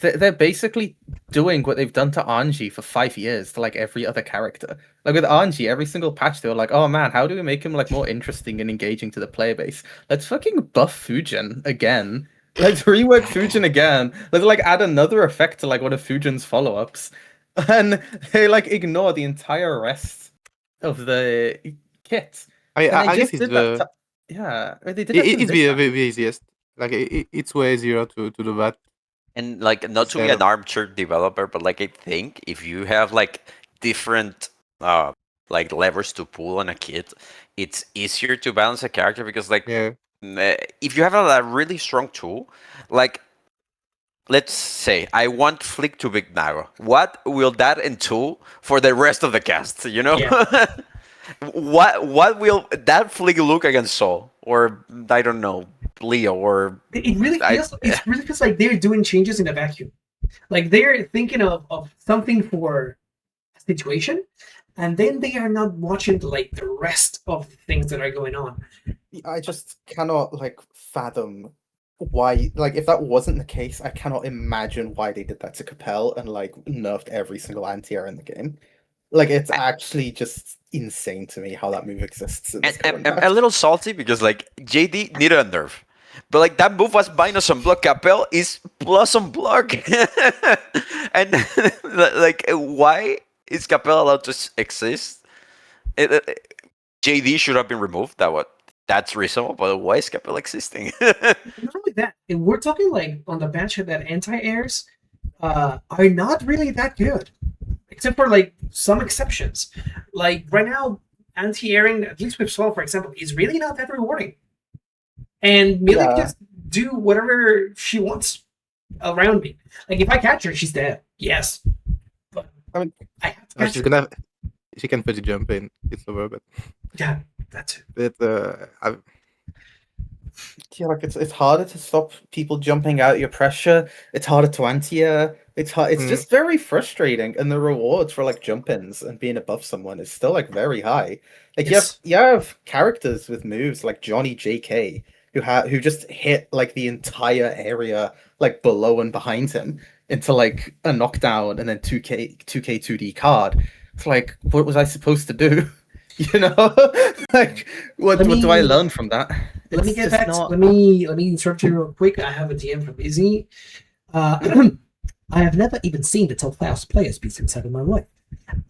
they're basically doing what they've done to Anji for 5 years to like every other character. Like with Anji, every single patch they were like, oh man, how do we make him like more interesting and engaging to the player base? Let's fucking buff Fujin again. Let's rework Fujin again. Let's like add another effect to like one of Fujin's follow-ups. And they like ignore the entire rest of the kit. I guess it's the easiest. Like it's way easier to do that. And like not to be an armchair developer, but like I think if you have like different like levers to pull on a kit, it's easier to balance a character because like if you have a really strong tool, like let's say I want Flick to Big Nago, what will that entail for the rest of the cast? You know. Yeah. What will that flick look against Sol, or I don't know, Leo, or it really feels like they're doing changes in a vacuum. Like they're thinking of something for a situation, and then they are not watching like the rest of the things that are going on. I just cannot like fathom why. Like if that wasn't the case, I cannot imagine why they did that to Capel and like nerfed every single anti-air in the game. Like it's actually just insane to me how that move exists. I'm a little salty because like JD needed a nerf, but like that move was minus on block. Capel is plus on block, and like why is Capel allowed to exist? JD should have been removed. That's reasonable, but why is Capel existing? Not only that, we're talking like on the patch that anti-airs are not really that good. Except for like some exceptions. Like right now, anti-airing, at least with Sol, for example, is really not that rewarding. And Millie can just do whatever she wants around me. Like if I catch her, she's dead. Yes. But I mean, I have to catch her. She can put a jump in. It's over, but yeah, that's it. Yeah, like it's harder to stop people jumping out your pressure. It's harder to anti-air. It's hard. It's just very frustrating, and the rewards for like jump-ins and being above someone is still like very high. Like you have characters with moves like Johnny JK who just hit like the entire area like below and behind him into like a knockdown and then 2k 2D card. It's like, what was I supposed to do? You know, like what do I learn from that? Let me get back. Let me interrupt you real quick. I have a DM from Izzy. I have never even seen the top 1,000 players beat inside of my life.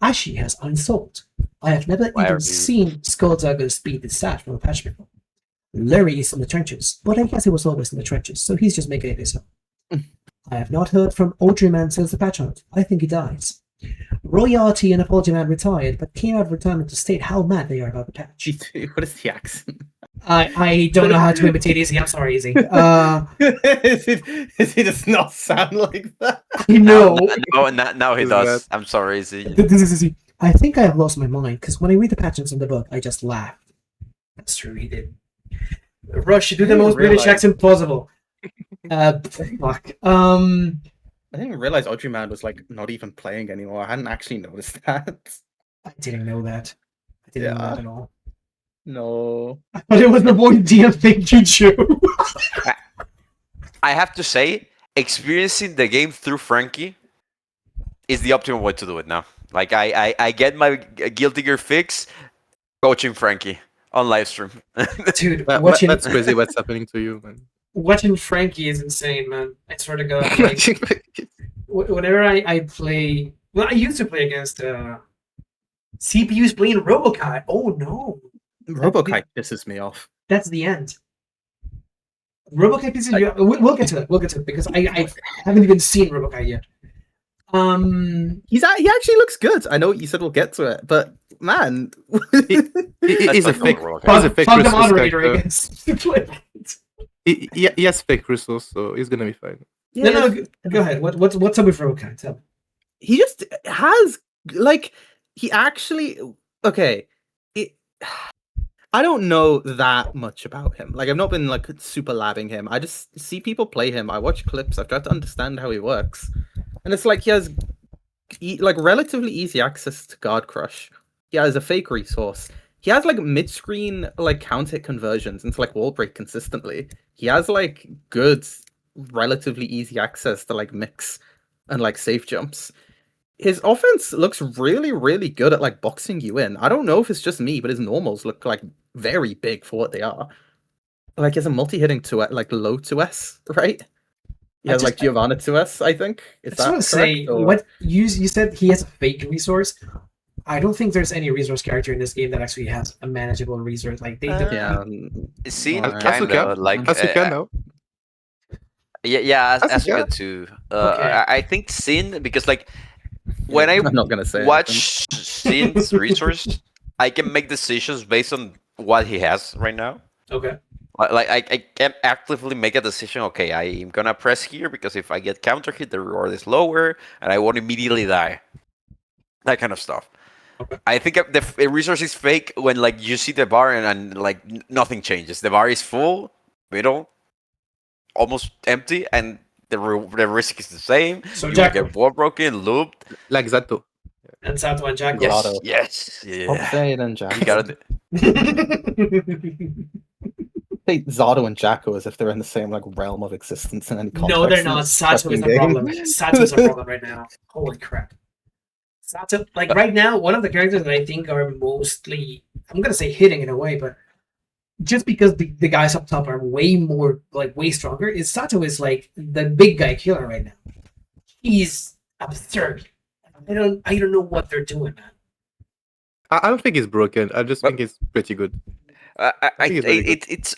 Ashi has unsold. I have never Why are even we- seen Skulldugger's speed this stat from a patch before. Larry is in the trenches, but I guess he was always in the trenches, so he's just making it his own. I have not heard from Ultraman since the patch hunt. I think he dies. Royalty and Apology Man retired, but came out of retirement to state how mad they are about the patch. What is the accent? I don't know how to imitate Easy. I'm sorry, Easy. Is he does not sound like that? I know. Now he Who's does. that? I'm sorry, Z. This is Easy. I think I have lost my mind because when I read the patches in the book, I just laughed. That's true, he did. Rush, do the most British accent possible. Fuck. I didn't realize Audrey Man was like not even playing anymore. I hadn't actually noticed that. I didn't know that. I didn't know Yeah. that at all. No. I thought it was the boy DM thinking you. I have to say, experiencing the game through Frankie is the optimal way to do it now. Like I get my Guilty Gear fix coaching Frankie on live stream. Dude, That's crazy what's happening to you, man. watching Frankie is insane, man. I swear to God. Like, whenever I play, well, I used to play against CPUs playing Robokai. Oh no, Robokite pisses me off. that's the end. Robokai pisses you off. We'll get to that. We'll get to it because I haven't even seen Robokai yet. He actually looks good. I know you said we'll get to it, but man, He's a That's fake. not He's a fake fuck the resource moderator, I character. guess. He has fake resource, so he's gonna be fine. No, go ahead. What's up with Robokai? Tell me. He just has like he actually okay. I don't know that much about him. Like I've not been like super labbing him. I just see people play him. I watch clips. I've tried to understand how he works, and it's like he has like relatively easy access to Guard Crush. He has a fake resource. He has like mid-screen like counter conversions into like wall break consistently. He has like good, relatively easy access to like mix and like safe jumps. His offense looks really, really good at like boxing you in. I don't know if it's just me, but his normals look like very big for what they are. Like he has a multi-hitting to like low 2S, right? He has like Giovanna 2S, I think. I just want to say, or- what you said he has a fake resource. I don't think there's any resource character in this game that actually has a manageable resource. Like they, Yeah. See, Alright. kind of Asuka, like Asuka now. yeah, Asuka? Asuka too. Okay. I think Sin because like when I I'm not gonna say watch Sin's resource, I can make decisions based on what he has right now. Okay. Like I can actively make a decision. Okay, I'm gonna press here because if I get counter hit, the reward is lower, and I won't immediately die. That kind of stuff. Okay. I think the resource is fake when like you see the bar and like nothing changes. The bar is full, middle, almost empty, and the risk is the same. So You will Jacko get wall broken, looped. Like Zato. and Sato and Jacko. Yes, Lotto. yes, yeah. Upside and You Jacko. got it. Say Zato and Jacko as if they're in the same like realm of existence in any context. No, they're in not. this Sato is fucking a game. problem. Sato's a problem right now. Holy crap. Sato, like right now, one of the characters that I think are mostly, I'm gonna say hitting in a way, but just because the guys up top are way more, like way stronger, is Sato is like the big guy killer right now. He's absurd. I don't know what they're doing, man. I don't think he's broken. I just think he's pretty good. think it's very good. It's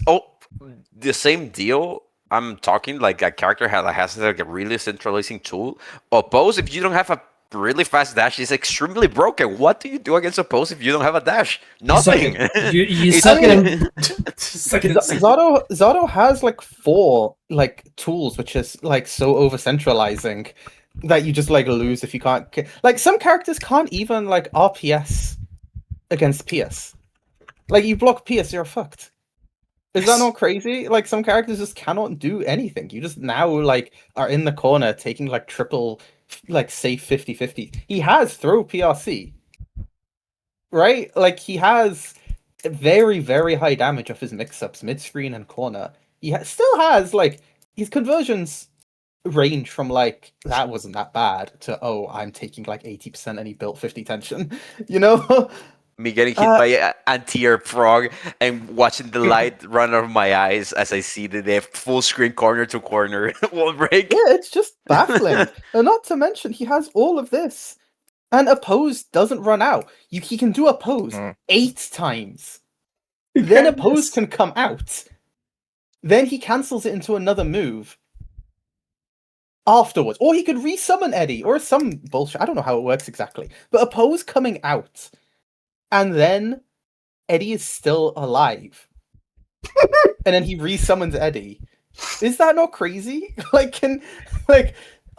the same deal. I'm talking like a character that has like a really centralizing tool. Oppose, if you don't have a really fast dash, is extremely broken. What do you do against Oppose if you don't have a dash? Nothing. You It's- suck at him. Suck at him. Zato has like 4 like tools, which is like so over centralizing that you just like lose if you can't. Like some characters can't even like RPS against PS. Like you block PS, you're fucked. Is that not crazy? Like some characters just cannot do anything. You just now like are in the corner taking like triple like safe 50-50. He has throw PRC. Right? Like he has very, very high damage off his mix-ups, mid-screen and corner. He still has like his conversions range from like that wasn't that bad to oh I'm taking like 80% and he built 50 tension. You know? Me getting hit by an anti-air frog and watching the light run out of my eyes as I see the full screen corner to corner wall break. Yeah, it's just baffling. And not to mention he has all of this And a pose doesn't run out. He can do a pose 8 times. Then a pose can come out. Then he cancels it into another move afterwards. Or he could resummon Eddie or some bullshit. I don't know how it works exactly. But a pose coming out. And then Eddie is still alive. And then he resummons Eddie. Is that not crazy?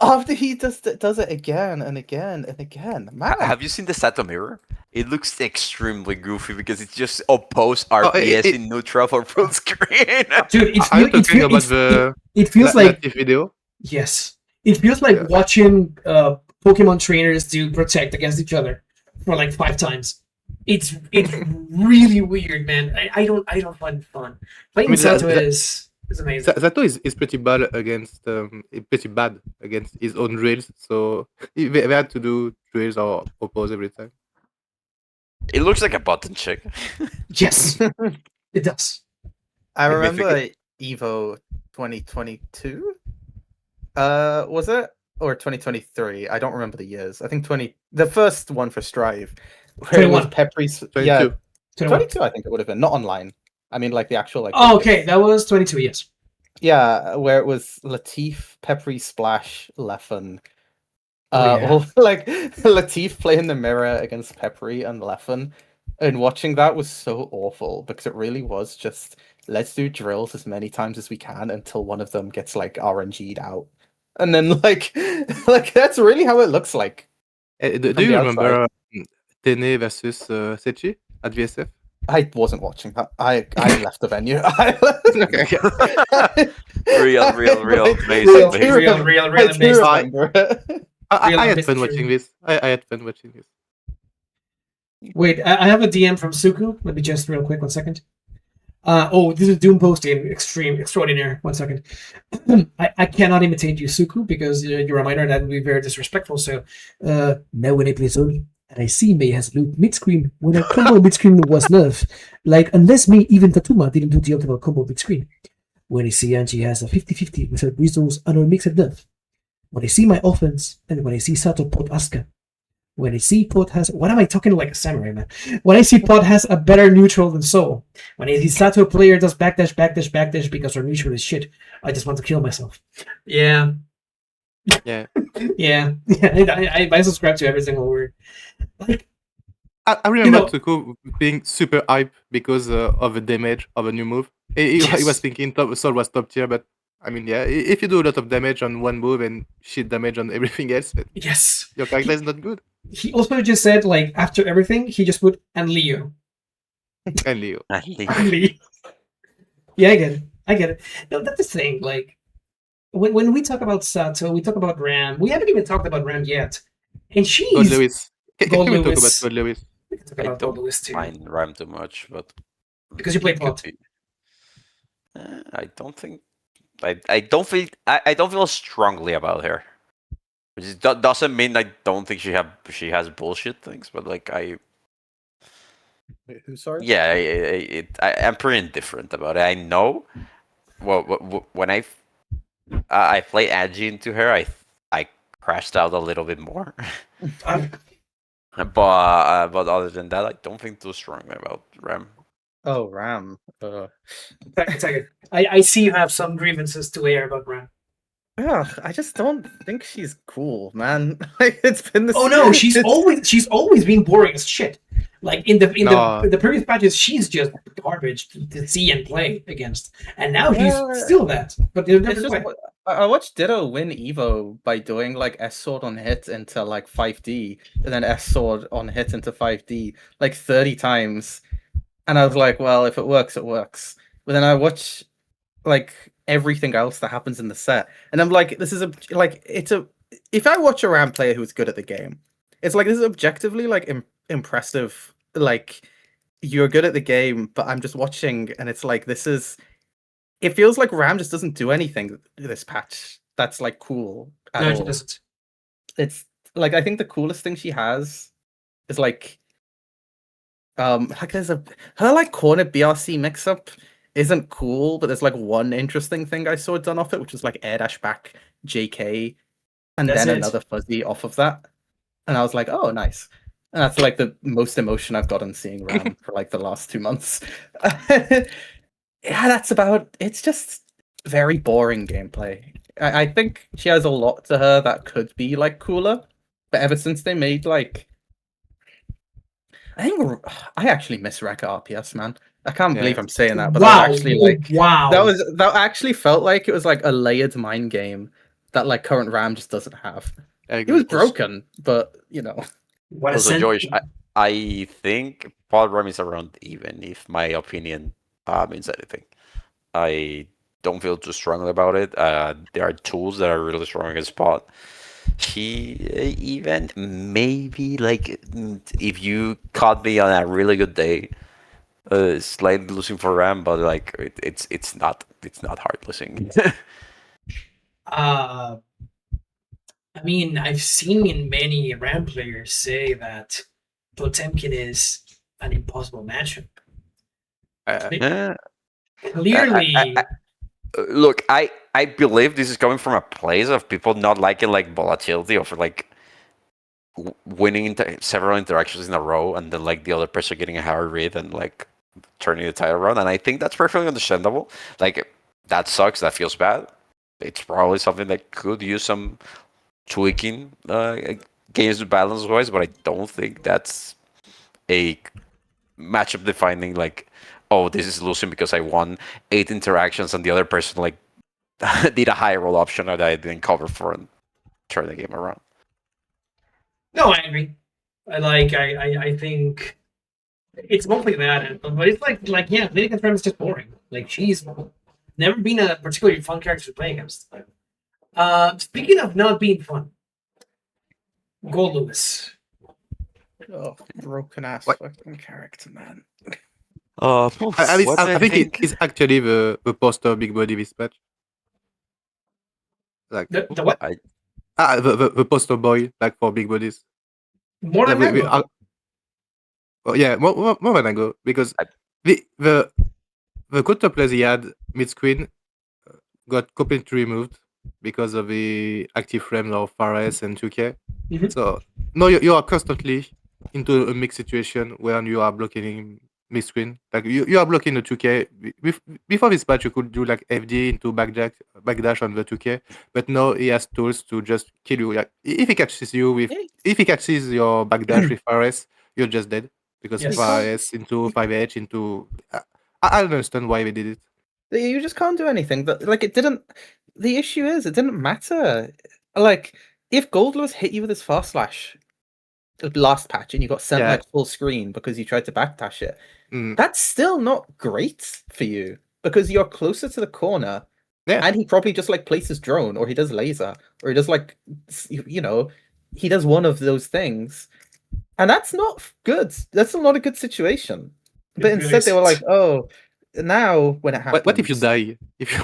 After he does it again and again and again. Man. Have you seen the Sato mirror? It looks extremely goofy because it's just oppose RPS in neutral for full screen. Dude, it feels like video. Yes, it feels like watching Pokemon trainers do protect against each other for like 5 times. It's really weird, man. I don't find it fun. Fighting Sato is amazing. Sato is pretty bad against his own drills, so they had to do drills or oppose every time. It looks like a button check. Yes, it does. I remember Evo 2022. Was it? Or 2023? I don't remember the years. I think the first one for Strive. 21. Peppery's 22. Yeah, 21. 22 I think it would have been, not online. I mean like the actual like Oh, okay, that was 22, yes. Yeah, where it was Latif, Peppery, Splash, Leffen. Oh, Like Latif playing the mirror against Peppery and Leffen. And watching that was so awful because it really was just let's do drills as many times as we can until one of them gets like RNG'd out. And then like that's really how it looks like. Do you remember Tene versus Sechi at VSF? I wasn't watching that. I left the venue. Real, basically. Real amazing. I had fun watching this. I had fun watching this. Wait, I have a DM from Suku. Let me just real quick, 1 second. This is Doom posting extraordinaire. 1 second. I cannot imitate you, Suku, because you're a minor. That would be very disrespectful. So now when I play Zone and I see Mei has loot mid-screen, when a combo mid-screen was nerfed, like unless Mei even Tatuma didn't do the optimal combo mid-screen. When I see Angie has a 50-50 with her resource and her mixed nerf. When I see my offense, and when I see Sato pot Asuka. When I see Pod has... What am I talking like a samurai, man? When I see Pod has a better neutral than Soul. When I see Sato player does backdash because her neutral is shit. I just want to kill myself. Yeah. Yeah. Yeah. I subscribe to every single word. Like, I remember Tuko being super hype because of the damage of a new move. He was thinking Soul was top tier, but I mean, yeah, if you do a lot of damage on one move and shit damage on everything else, yes, your character is not good. He also just said, like, after everything, he just put, and Leo. And Leo. Yeah, I get it. No, that's the thing, like, when we talk about Sato, we talk about Ram. We haven't even talked about Ram yet. And she's... Gold Lewis. Can we talk about Gold Lewis? We can talk about Gold Lewis, too. I don't mind Ram too much, but... Because you play Pot. I don't think... I don't feel strongly about her, which doesn't mean I don't think she has bullshit things, but like Wait, who, sorry? Yeah, I'm pretty indifferent about it. I know, when I played Angie into her, I crashed out a little bit more, but other than that, I don't think too strongly about Ram. Oh, Ram. Second. I see you have some grievances to air about Ram. Yeah, I just don't think she's cool, man. It's been this. Oh no, she's always been boring as shit. Like in the previous patches, she's just garbage to see and play against, and now she's still that. But I watched Ditto win Evo by doing like S sword on hit into like 5D, and then S sword on hit into 5D like 30 times. And I was like, well, if it works, it works. But then I watch like everything else that happens in the set, and I'm like, this is if I watch a Ram player who's good at the game, it's like this is objectively like impressive. Like you're good at the game, but I'm just watching, and it's like it feels like Ram just doesn't do anything this patch that's like cool at all. She doesn't. It's like I think the coolest thing she has is like there's her like corner BRC mix up isn't cool, but there's like one interesting thing I saw done off it, which was like air dash back JK and then another fuzzy off of that. and I was like, oh, nice. And that's like the most emotion I've gotten seeing Ram for like the last 2 months. Yeah, that's about. It's just very boring gameplay. I think she has a lot to her that could be like cooler, but ever since they made like, I actually miss Wrecker RPS, man. I can't believe I'm saying that, but that was actually like that actually felt like it was like a layered mind game that like current RAM just doesn't have. It was broken, but you know. What Also, George, I think Pod RAM is around even, if my opinion means anything. I don't feel too strongly about it. There are tools that are really strong against Pod. He even maybe like if you caught me on a really good day, slightly losing for RAM, but like it's not hard losing. I mean, I've seen many RAM players say that Potemkin is an impossible matchup. Clearly, look, I believe this is coming from a place of people not liking like volatility of like winning several interactions in a row and then like the other person getting a higher read and like turning the tide around, and I think that's perfectly understandable. Like that sucks, that feels bad. It's probably something that could use some tweaking games to balance wise, but I don't think that's a matchup defining like, oh, this is losing because I won 8 interactions and the other person like did a high roll option that I didn't cover for and turn the game around. no, I agree. I think it's mostly that, but it's like yeah, Lady Confirm is just boring. Like she's never been a particularly fun character to play against. Speaking of not being fun, Gold Lewis. Oh, broken ass fucking character, man. I think it's actually the poster Big Body this patch. Like the what? The poster boy like for big bodies. More than Nago. Yeah, more than Nago, because the counter plays he had mid screen got completely removed because of the active frames of Fares and 2K. Mm-hmm. So no, you are constantly into a mixed situation where you are blocking mid screen. Like you are blocking the 2K. Before this patch, you could do like FD into backdash on the 2K, but now he has tools to just kill you. Like, if he catches you if he catches your backdash with Fares, you're just dead because Fares into 5H into. I don't understand why they did it. You just can't do anything. But like it didn't. The issue is it didn't matter. Like if Gold Lewis hit you with his fast slash last patch and you got sent like full screen because you tried to backdash it, that's still not great for you because you're closer to the corner. Yeah. And he probably just like places drone or he does laser or he does like he does one of those things. And that's not good. That's still not a good situation. But instead they were like, oh, now when it happens, what if you die?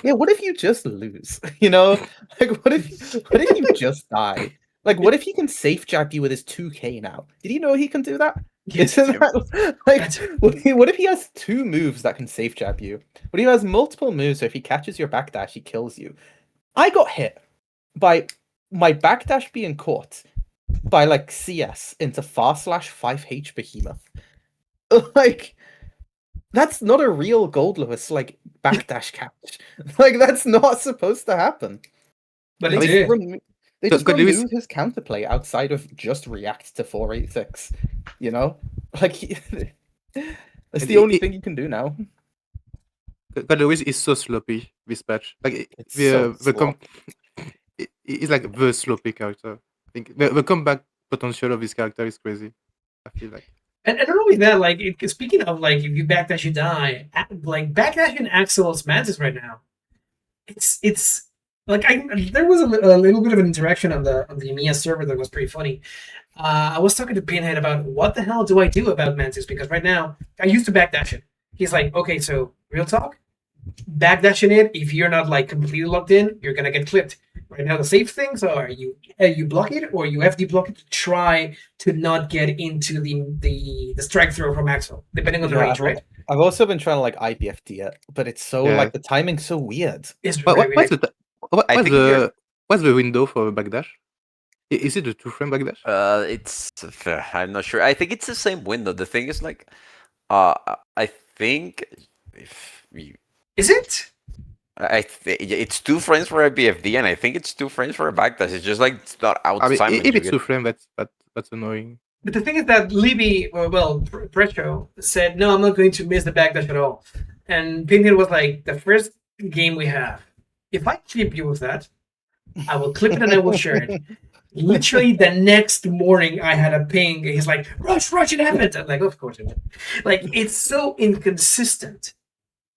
Yeah, what if you just lose? Like what if you just die? Like what if he can safe jab you with his 2K now? Did you know he can do that? What if he has 2 moves that can safe jab you? What if he has multiple moves so if he catches your backdash, he kills you? I got hit by my backdash being caught by like CS into /5H behemoth. Like that's not a real Gold Lewis like backdash catch. Like that's not supposed to happen. But they just remove his counterplay outside of just react to 486. Like that's the only thing you can do now. Gold Lewis is so sloppy this patch. Like it's like the sloppy character. I think the comeback potential of this character is crazy. I feel like. And not only that, like speaking of like if you backdash you die, like backdashing Axel's Mantis right now, it's like there was a little bit of an interaction on the EMEA server that was pretty funny. I was talking to Pinhead about what the hell do I do about Mantis because right now I used to backdash it. He's like, okay, so real talk, backdashing it if you're not like completely locked in, you're gonna get clipped. Right now, the safe things are you block it or you FD block it to try to not get into the strike throw from Axel, depending on the range, right? I've also been trying to like IBFD it, but it's so like the timing's so weird. It's very weird. What's the window for backdash? Is it a 2-frame backdash? It's I'm not sure. I think it's the same window. The thing is like, I think if you, Is it? it's 2 frames for a BFD, and I think it's 2 frames for a backdash. It's just like it's not out I mean, time. if it's 2-frame, that's annoying. But the thing is that Libby, Pretro said, no, I'm not going to miss the backdash at all. And Pinhead was like, the first game we have, if I clip you with that, I will clip it and I will share it. Literally the next morning, I had a ping. He's like, rush, it happened. I'm like, of course it did. Like, it's so inconsistent.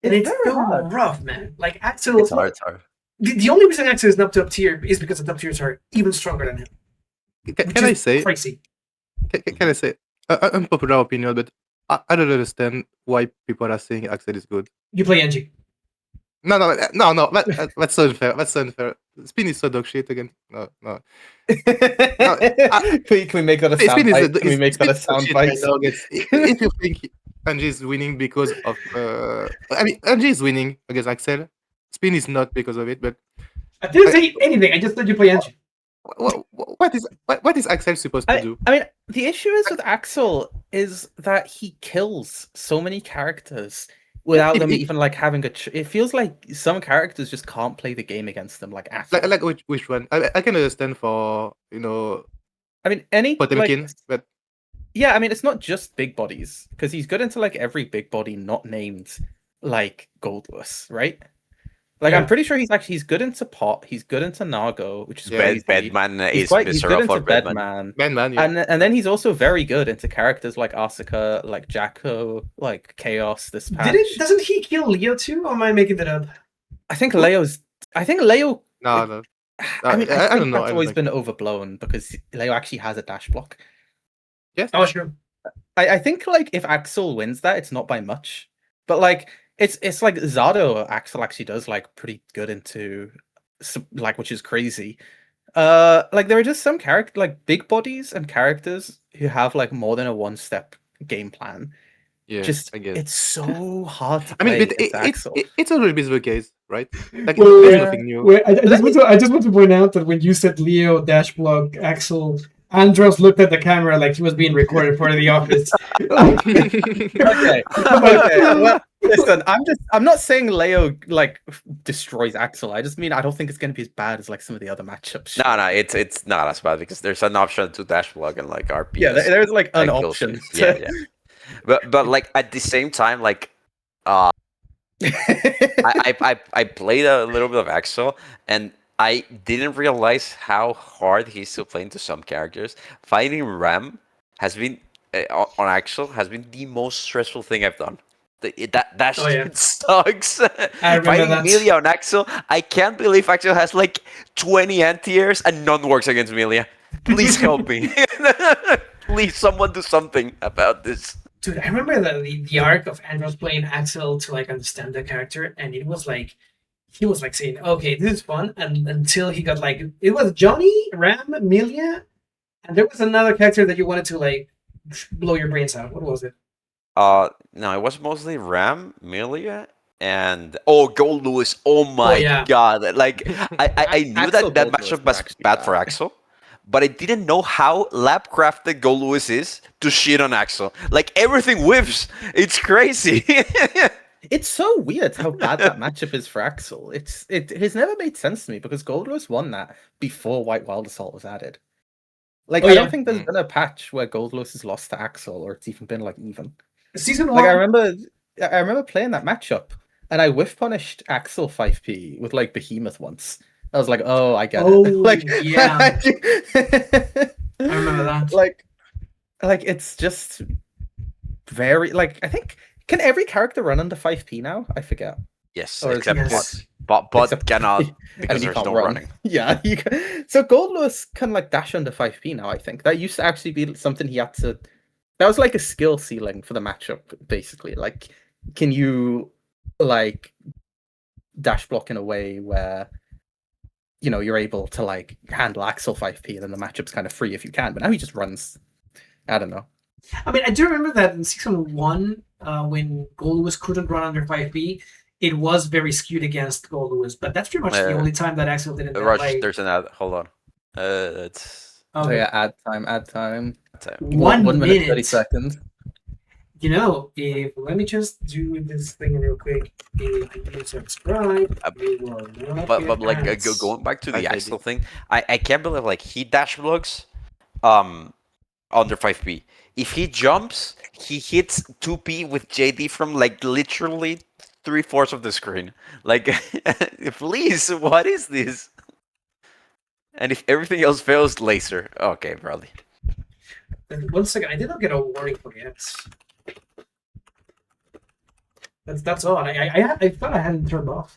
And it's so rough, man. Like, Axel... It's hard. The only reason Axel is not top tier is because the top tiers are even stronger than him. Can I say... Crazy. Can I say... unpopular opinion, but I don't understand why people are saying Axel is good. You play NG. No. That's so unfair. That's so unfair. Spin is so dog shit again. No. Can we make that a sound bite? Can we make that a sound bite? If you think Angie is winning because of... Angie is winning against Axel. Spin is not because of it, but... I didn't say anything. I just said you play Angie. What is Axel supposed to do? I mean, the issue is with Axel is that he kills so many characters without them even like having it feels like some characters just can't play the game against them, like Axel. Like which one? I can understand for I mean any Potemkin, like, but yeah, I mean it's not just big bodies because he's good into like every big body not named like Goldless, right? Like Yeah. I'm pretty sure he's good into Pot, he's good into Nago, which is crazy. Bedman He's is he's visceral good for into Bedman. Bedman. yeah. And then he's also very good into characters like Asuka, like Jacko, like Chaos. This patch. Doesn't he kill Leo too? Or am I making that up? I think Leo. No. I mean, I I think don't know. that's always been overblown because Leo actually has a dash block. Yes. Oh, sure. I think like if Axel wins that, it's not by much, but like it's like Zado Axel actually does like pretty good into like, which is crazy. Like there are just some character like big bodies and characters who have like more than a one-step game plan. Yeah, Just I guess. it's so hard to I mean, play but against Axel. it's already been the case, right? Like Well, there's yeah. nothing new. Wait, I just want to point out that when you said Leo dash block Axel, Andros looked at the camera like he was being recorded for the office. Okay. Well, listen, I'm not saying Leo like destroys Axel. I just mean I don't think it's going to be as bad as like some of the other matchups. No, it's not as bad because there's an option to dash block and like RP. Yeah, there's like an option. Yeah. But like at the same time, like I played a little bit of Axel and I didn't realize how hard he's to play into some characters. Fighting Ram has been on Axel has been the most stressful thing I've done. That shit sucks. Fighting Melia on Axel, I can't believe Axel has like 20 anti-airs and none works against Melia. Please help me. Please, someone do something about this. Dude, I remember the arc of Andros playing Axel to like understand the character, and it was like he was like saying, "Okay, this is fun," and until he got like it was Johnny, Ram, Melia, and there was another character that you wanted to like blow your brains out. What was it? No, it was mostly Ram, Melia, and Gold Lewis. Oh my god! Like I knew that matchup was bad for Axel, but I didn't know how lab crafted Gold Lewis is to shit on Axel. Like everything whiffs. It's crazy. It's so weird how bad that matchup is for Axel. It has never made sense to me because Gold Lewis won that before White Wild Assault was added. Like I don't think there's been a patch where Gold Lewis has lost to Axel or it's even been like even. Season 1. Like I remember playing that matchup and I whiff punished Axel 5p with like Behemoth once. I was like, oh, I get it. Like yeah. I remember that. Like it's just very like I think can every character run under 5p now? I forget. Yes, Or except yes. Bot. Bot cannot because there's no running. Yeah, you can. So Gold Lewis can like dash under 5p now. I think that used to actually be something he had to. That was like a skill ceiling for the matchup, basically. Like, can you like dash block in a way where you're able to like handle Axel 5p, and then the matchup's kind of free if you can. But now he just runs. I don't know. I mean, I do remember that in season 1, when Gold Lewis couldn't run under 5p, it was very skewed against Gold Lewis. But that's pretty much the only time that Axel didn't. Rush, there's an ad. Hold on. It's Oh yeah, add time. One 1 minute 30 minute. seconds. You know, if let me just do this thing real quick. If you subscribe, you will not But get like ads. going back to the Nice Axel idea. thing, I can't believe like he dash blocks under 5p. If he jumps, he hits 2p with JD from like literally 3/4 of the screen. Like, please, what is this? And if everything else fails, laser. Okay, probably. And 1 second, I did not get a warning for yes. That's all. I thought I hadn't turned off.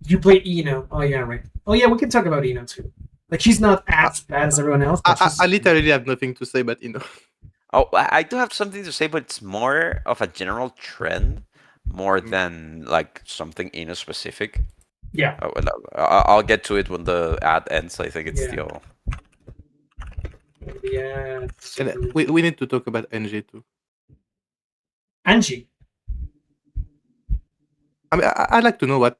You play Eno. Oh yeah, right. Oh yeah, we can talk about Eno too. Like she's not as bad as everyone else. But I literally have nothing to say, but Oh, I do have something to say, but it's more of a general trend, more than like something Eno specific. Yeah. I'll get to it when the ad ends. I think it's still. Yeah. And we need to talk about NG too. Angie. I mean, I'd like to know what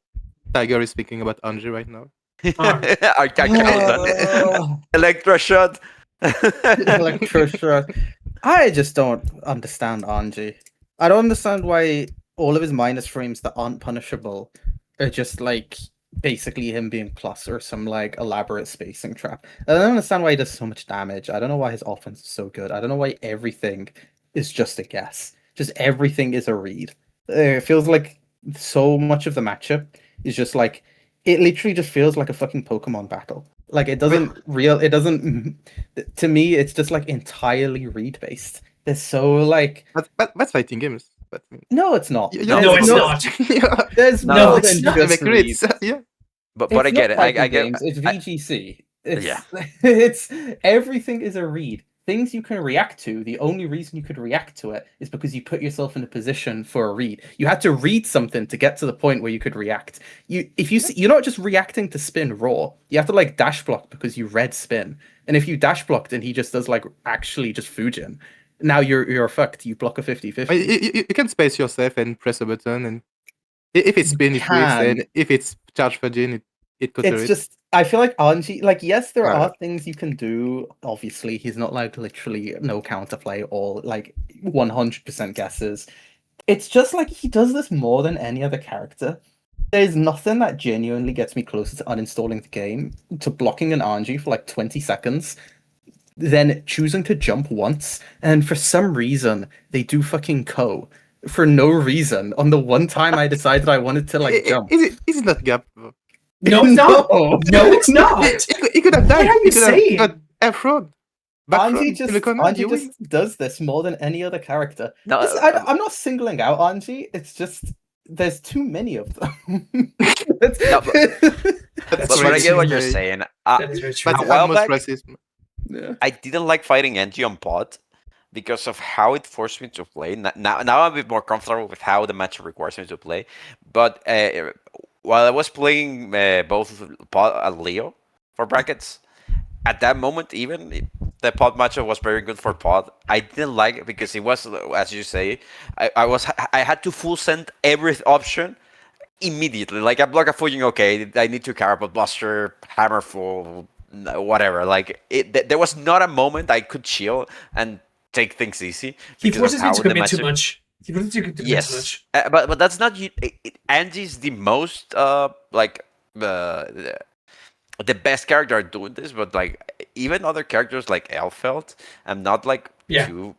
Tiger is speaking about Angie right now. Electroshock. Electroshock. I just don't understand Anji. I don't understand why all of his minus frames that aren't punishable are just like basically him being plus or some like elaborate spacing trap. I don't understand why he does so much damage. I don't know why his offense is so good. I don't know why everything is just a guess. Just everything is a read. It feels like so much of the matchup is just like it literally just feels like a fucking Pokemon battle. Like it doesn't to me it's just like entirely read based. There's so like that's fighting games. But no, it's not. No, it's not. There's No, more it's than not. just read. Yeah. But I get it. I get games. It's VGC. It's, Yeah. It's everything is a read. Things you can react to. The only reason you could react to it is because you put yourself in a position for a read. You had to read something to get to the point where you could react. You're not just reacting to spin raw. You have to like dash block because you read spin. And if you dash blocked and he just does like actually just Fujin, now you're fucked. You block a 50-50. You can space yourself and press a button, and if it's spin, it whiffs, and if it's charge Fujin, it cuts it's just I feel like Anji, like yes, there are things you can do. Obviously, he's not like literally no counterplay or like 100% guesses. It's just like he does this more than any other character. There's nothing that genuinely gets me closer to uninstalling the game to blocking an Anji for like 20 seconds, then choosing to jump once, and for some reason they do fucking Ko. For no reason. On the one time I decided I wanted to like jump. Is it not gap? No, it's not. No, it's not. He could have died. What are you saying? Got F-Rod. Anji just does this more than any other character. No, I'm not singling out Anji. It's just there's too many of them. But I get what you're saying. That is very true. But a while almost back, racism. Yeah. I didn't like fighting NG on pod because of how it forced me to play. Now I'm a bit more comfortable with how the match requires me to play. But while I was playing both pod and Leo for brackets, at that moment, even the pod matchup was very good for pod. I didn't like it because it was, as you say, I had to full send every option immediately. Like I block a Fujin, okay, I need to Carapod Buster, Hammerful, whatever. Like there was not a moment I could chill and take things easy. He forces me to commit too much. He forces you to commit too much. But that's not you. Angie's the most like the best character at doing this, but like even other characters like Elfeld, I'm not like too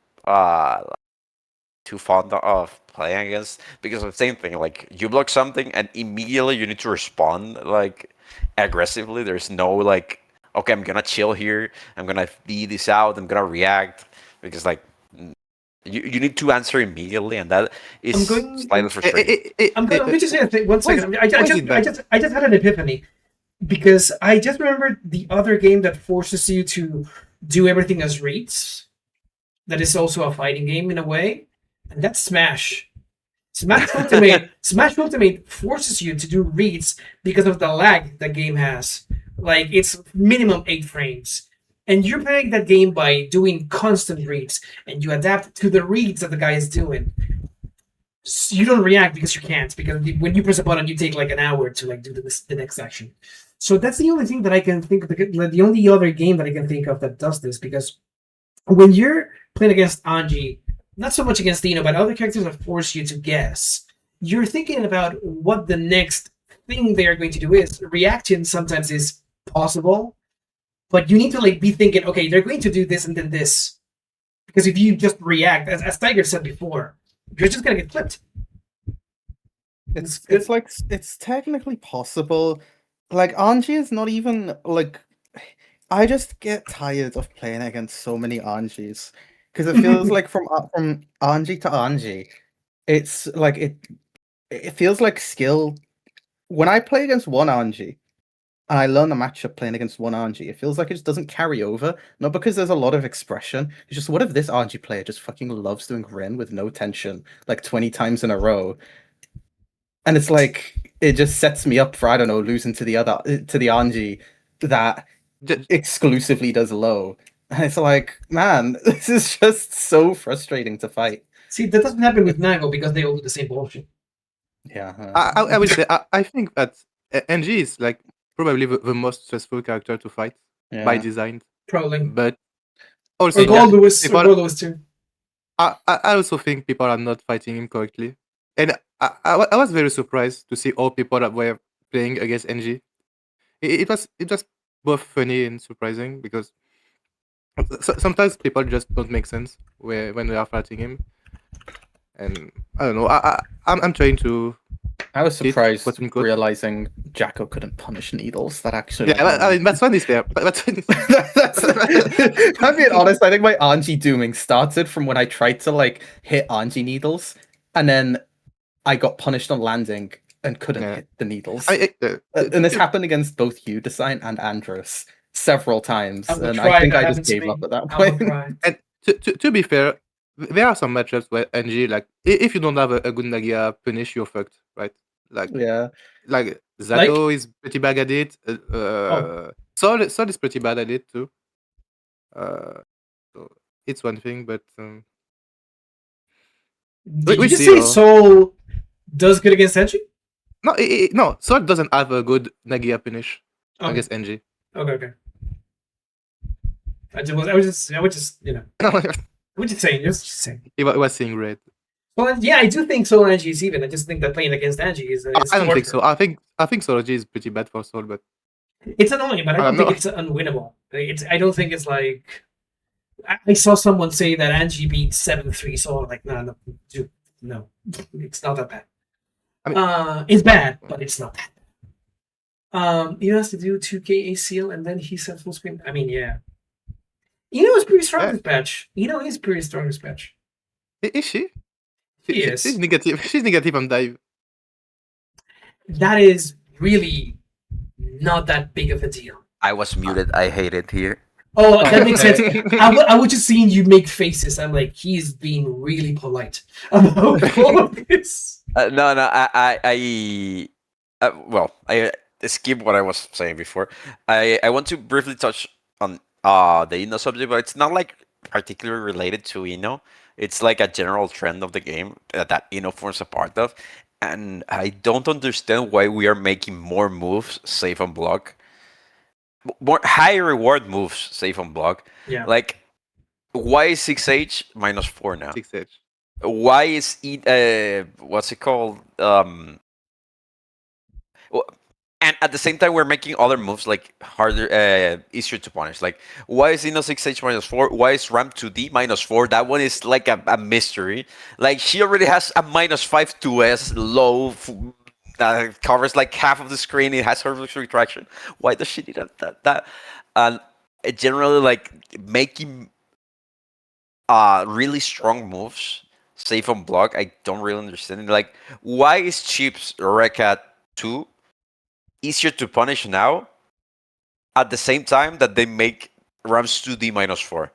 fond of playing against because of the same thing. Like you block something and immediately you need to respond like aggressively. There's no like, okay, I'm gonna chill here. I'm gonna beat this out. I'm gonna react because like you need to answer immediately, and that is slightly frustrating. I'm going to just say a thing. 1 second. I just had an epiphany. Because I just remembered the other game that forces you to do everything as reads. That is also a fighting game in a way, and that's Smash. Smash Ultimate forces you to do reads because of the lag the game has. Like it's minimum 8 frames, and you're playing that game by doing constant reads, and you adapt to the reads that the guy is doing. So you don't react because you can't. Because when you press a button, you take like an hour to like do the next action. So that's the only thing that I can think of. The only other game that I can think of that does this, because when you're playing against Anji, not so much against Dino, but other characters that force you to guess, you're thinking about what the next thing they are going to do is. Reaction sometimes is possible, but you need to like be thinking, okay, they're going to do this and then this. Because if you just react, as Tiger said before, you're just gonna get flipped. It's like it's technically possible. Like Anji is not even like I just get tired of playing against so many Anjis because it feels like from Anji to Anji, it's like it feels like skill. When I play against one Anji and I learn the matchup playing against one Anji, it feels like it just doesn't carry over. Not because there's a lot of expression. It's just what if this Anji player just fucking loves doing Rin with no tension like 20 times in a row? And it's like it just sets me up for I don't know losing to the Anji that exclusively does low. And it's like, man, this is just so frustrating to fight. See, that doesn't happen with Nago because they all do the same bullshit. Yeah, I would say I think that NG is like probably the most stressful character to fight by design. Probably. But also, or Goldlewis too. I also think people are not fighting him correctly. And I was very surprised to see all people that were playing against NG. It was both funny and surprising because sometimes people just don't make sense when they are fighting him. And I don't know. I'm trying to. I was surprised realizing Jacko couldn't punish needles. That actually, I mean, that's when he's there. I'm being honest. I think my Anji dooming started from when I tried to like hit Anji needles, and then I got punished on landing and couldn't hit the needles. And this happened against both you, Design, and Andros several times, and I think I just gave up at that point. And to be fair, there are some matchups where NG, like, if you don't have a good Nagia punish, you're fucked, right? Like, like Zato is pretty bad at it. Sol is pretty bad at it too. So it's one thing, but did you just say Sol does good against NG? No, no. Sol doesn't have a good Nagia finish against NG. Okay. I was just you know. What you saying? Just saying. He was saying red. Well, yeah, I do think Sol and Angie is even. I just think that playing against Angie is. I don't think so. I think Sol is pretty bad for Sol, but it's annoying. But I don't think it's unwinnable. I don't think it's like. I saw someone say that Angie beat 7-3 Sol. Like, no, dude, no, it's not that bad. I mean, it's bad, but it's not that bad. He has to do 2K ACL and then he said full screen. I mean, yeah. is pretty strong this patch. Is pretty strong this patch. Is she? Yes. She's negative. She's negative on dive. That is really not that big of a deal. I was muted. I hate it here. Oh, that makes sense. I was just seeing you make faces. I'm like, he's being really polite about all of this. No. I skip what I was saying before. I want to briefly touch on the Ino subject, but it's not like particularly related to Ino. It's like a general trend of the game that Ino forms a part of. And I don't understand why we are making more moves safe on block. More high reward moves safe on block. Yeah. Like, why is 6H -4 now? 6H. Why is what's it called? And at the same time, we're making other moves like harder, easier to punish. Like, why is Ino 6H -4? Why is Ramp 2D -4? That one is like a mystery. Like, she already has a -5 2S low that covers like half of the screen. It has surface retraction. Why does she need that? And generally, like, making really strong moves safe on block, I don't really understand. Like, why is Chips Recat 2 easier to punish now at the same time that they make Rams 2D -4?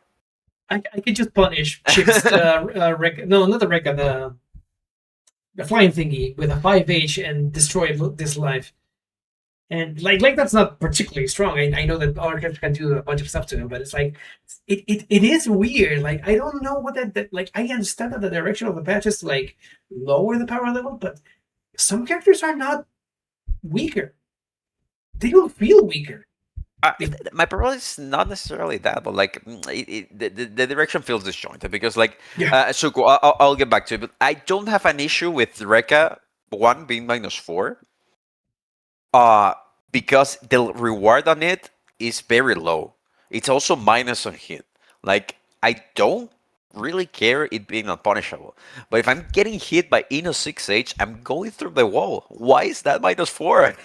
I could just punish Chips not the Rekka, the flying thingy with a 5H and destroy this life. And like that's not particularly strong. I know that our character can do a bunch of stuff to him, but it's like it is weird. Like, I don't know what that like. I understand that the direction of the patch is to like lower the power level, but some characters are not weaker. they don't feel weaker. My problem is not necessarily that, but like the direction feels disjointed because like Yeah. so cool, I'll get back to it, but I don't have an issue with Rekka 1 being -4, uh because the reward on it is very low. It's also minus on hit. Like I don't really care it being unpunishable, but if I'm getting hit by Ino 6H, I'm going through the wall. Why is that -4?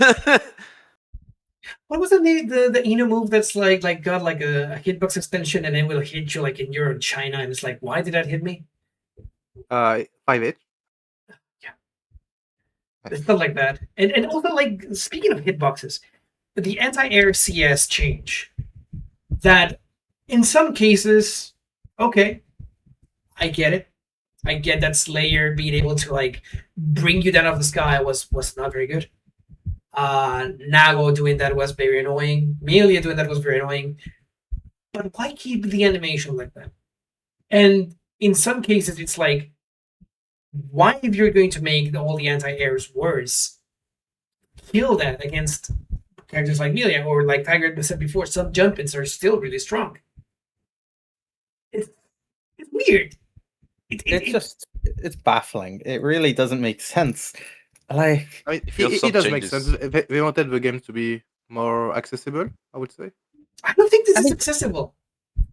What was the Eno move that's like got like a hitbox extension and then will hit you like in you're in China and it's like, why did that hit me? 5H. Yeah. It's not like that. And also like speaking of hitboxes, the anti-air CS change that in some cases, okay, I get it. I get that Slayer being able to like bring you down off the sky was not very good. Nago doing that was very annoying. Melia doing that was very annoying. But why keep the animation like that? And in some cases, it's like, why if you're going to make all the anti-airs worse, kill that against characters like Melia or like Tiger said before, some jump-ins are still really strong. It's weird. It's baffling. It really doesn't make sense. Like, I mean, feels it some does make changes. sense. They wanted the game to be more accessible, I would say. I don't think this I is mean- accessible.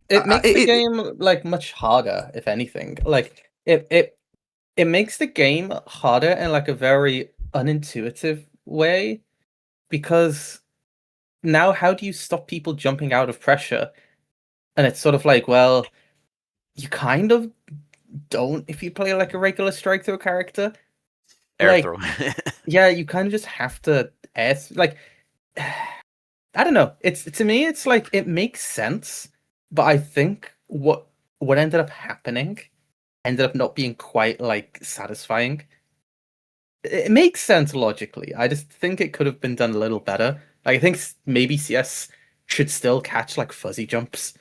it makes the it- game like much harder, if anything. Like it makes the game harder in like a very unintuitive way because now how do you stop people jumping out of pressure? And it's sort of like, well, you kind of don't if you play like a regular strike throw character. Air Like, throw. yeah, you kind of just have to like I don't know. It's to me, it's like it makes sense, but I think what ended up happening ended up not being quite like satisfying. It makes sense logically. I just think it could have been done a little better. Like, I think maybe CS should still catch like fuzzy jumps,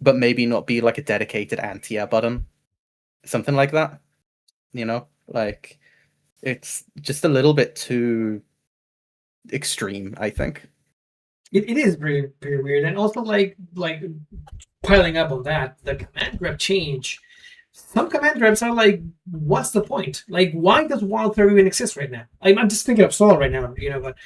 but maybe not be like a dedicated anti-air button, something like that. You know, like it's just a little bit too extreme, I think. It is very very weird, and also like piling up on that, the command grab change. Some command grabs are like, what's the point? Like, why does wildfire even exist right now? I'm just thinking of Saul right now, but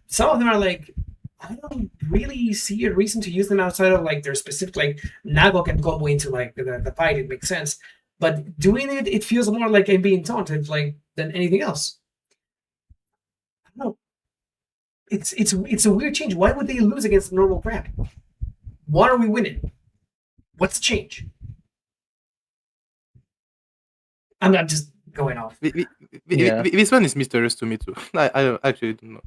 some of them are like, I don't really see a reason to use them outside of like their specific like Nago can combo into like the fight. It makes sense, but doing it, it feels more like I'm being taunted like than anything else. I don't know. It's a weird change. Why would they lose against the normal grab? What are we winning? What's the change? I'm not just going off. This one is mysterious to me too. I actually don't know.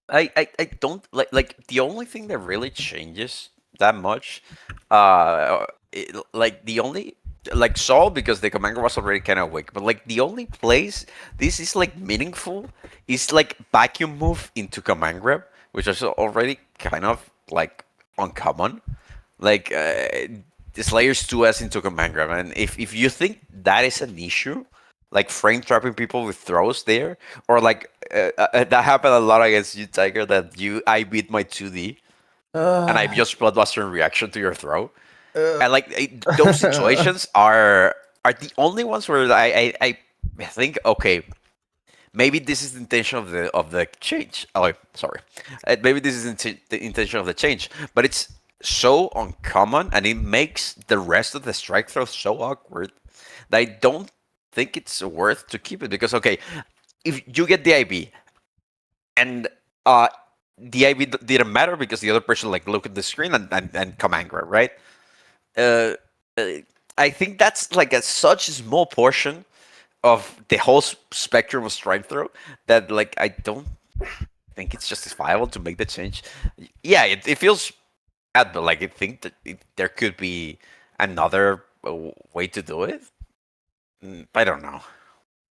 I don't like the only thing that really changes that much, like the only like Saul because the commander was already kind of weak, but like the only place this is like meaningful is like vacuum move into command grab, which is already kind of like uncommon. Like the Slayer's 2S into command grab, and if you think that is an issue, like frame trapping people with throws there, or like that happened a lot against you, Tiger. That I beat my 2D and I just bloodbuster in reaction to your throw, and like those situations are the only ones where I think okay, maybe this is the intention of the change. Oh, sorry, maybe this is the intention of the change, but it's so uncommon and it makes the rest of the strike throw so awkward that I don't think it's worth to keep it because okay, if you get the IB and the IB didn't matter because the other person like look at the screen and command grab, right? Uh, uh, I think that's like such a small portion of the whole spectrum of strike throw that like I don't think it's justifiable to make the change. Yeah, it feels bad, but like I think that there could be another way to do it. I don't know.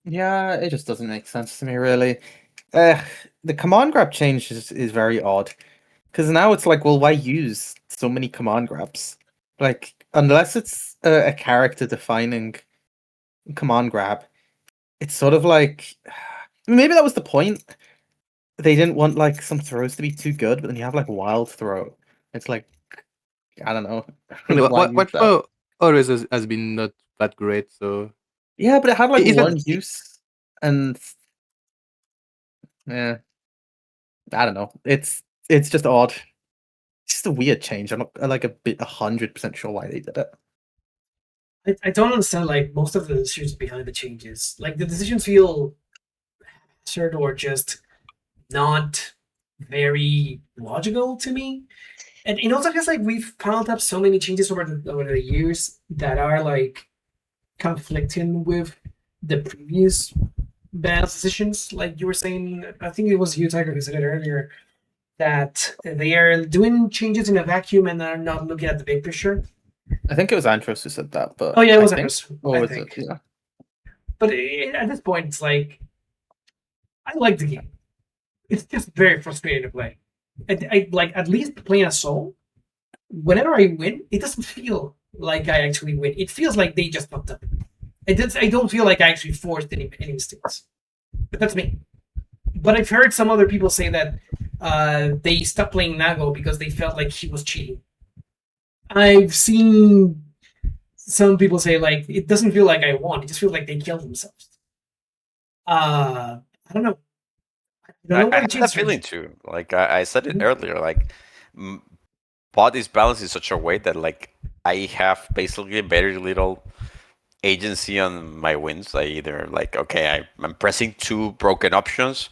Yeah, it just doesn't make sense to me, really. The command grab change is very odd because now it's like, well, why use so many command grabs? Like, unless it's a character defining command grab, it's sort of like maybe that was the point. they didn't want like some throws to be too good, but then you have like wild throw. It's like I don't know. Why use What that? flow always has been not that great. So Yeah, but it had like is one that use, and yeah, I don't know. It's just odd. It's just a weird change. I'm not like 100% sure why they did it. I don't understand like most of the decisions behind the changes. Like the decisions feel absurd or just not very logical to me. And it also feels like we've piled up so many changes over the years that are like conflicting with the previous bad decisions. Like you were saying, I think it was you, Tiger, who said it earlier, that they are doing changes in a vacuum and are not looking at the big picture. I think it was Antros who said that, but Oh yeah, it was I think, Andros, or I was think. it? Yeah. But at this point, it's like I like the game. It's just very frustrating to play. I like at least playing a soul. Whenever I win, it doesn't feel like I actually win. It feels like they just fucked up. I don't feel like I actually forced any mistakes. But that's me. But I've heard some other people say that they stopped playing Nago because they felt like he was cheating. I've seen some people say like it doesn't feel like I won. It just feels like they killed themselves. I don't know. I don't know I why have that feeling too. Like I said it Mhm. earlier. Like pod is balanced in such a way that like I have basically very little agency on my wins. I either like okay, I'm pressing two broken options,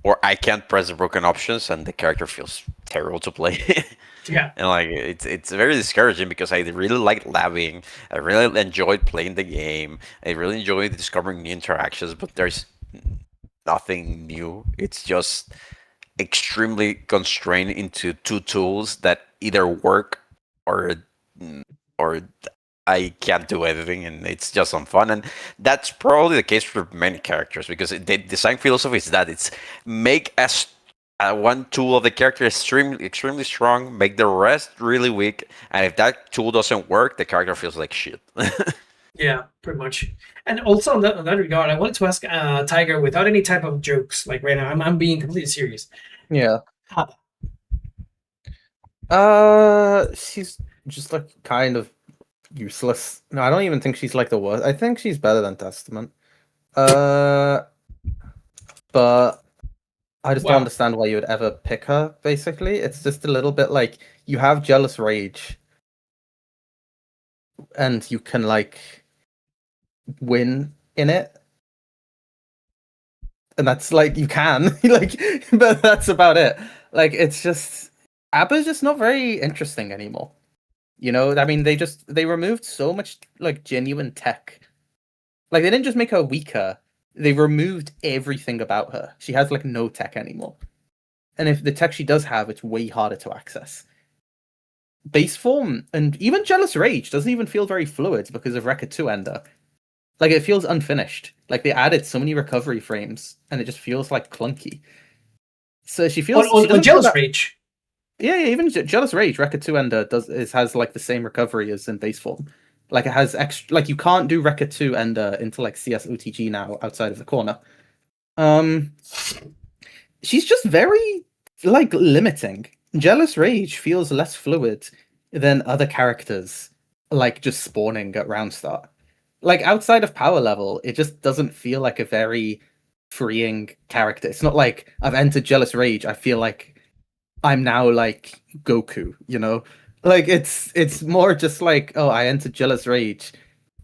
or I can't press the broken options, and the character feels terrible to play. Yeah. And like it's very discouraging because I really like labbing. I really enjoyed playing the game. I really enjoyed discovering new interactions, but there's nothing new. It's just extremely constrained into two tools that either work or or I can't do anything, and it's just unfun. And that's probably the case for many characters because the design philosophy is that it's make one tool of the character extremely strong, make the rest really weak, and if that tool doesn't work, the character feels like shit. Yeah, pretty much. And also on that regard, I wanted to ask Tiger without any type of jokes. Like right now, I'm being completely serious. Yeah. How- She's just like kind of useless. No, I don't even think she's like the worst. I think she's better than Testament. But I just don't Wow. understand why you would ever pick her, basically. It's just a little bit like you have Jealous Rage and you can like win in it. And that's like you can. like but that's about it. Like it's just ABBA's just not very interesting anymore. You know, I mean they removed so much like genuine tech. Like they didn't just make her weaker, they removed everything about her. She has like no tech anymore. And if the tech she does have, it's way harder to access. Base form and even Jealous Rage doesn't even feel very fluid because of Record 2 Ender. Like it feels unfinished. Like they added so many recovery frames and it just feels like clunky. So she feels she On doesn't feel Jealous that. Rage. Yeah, even Jealous Rage Record 2 Ender has like the same recovery as in base form. Like it has extra. Like you can't do Record 2 Ender into like CS OTG now outside of the corner. She's just very like limiting. Jealous Rage feels less fluid than other characters, like just spawning at round start. Like outside of power level, it just doesn't feel like a very freeing character. It's not like I've entered Jealous Rage. I feel like I'm now like Goku, you know? Like it's more just like, oh, I entered Jealous Rage.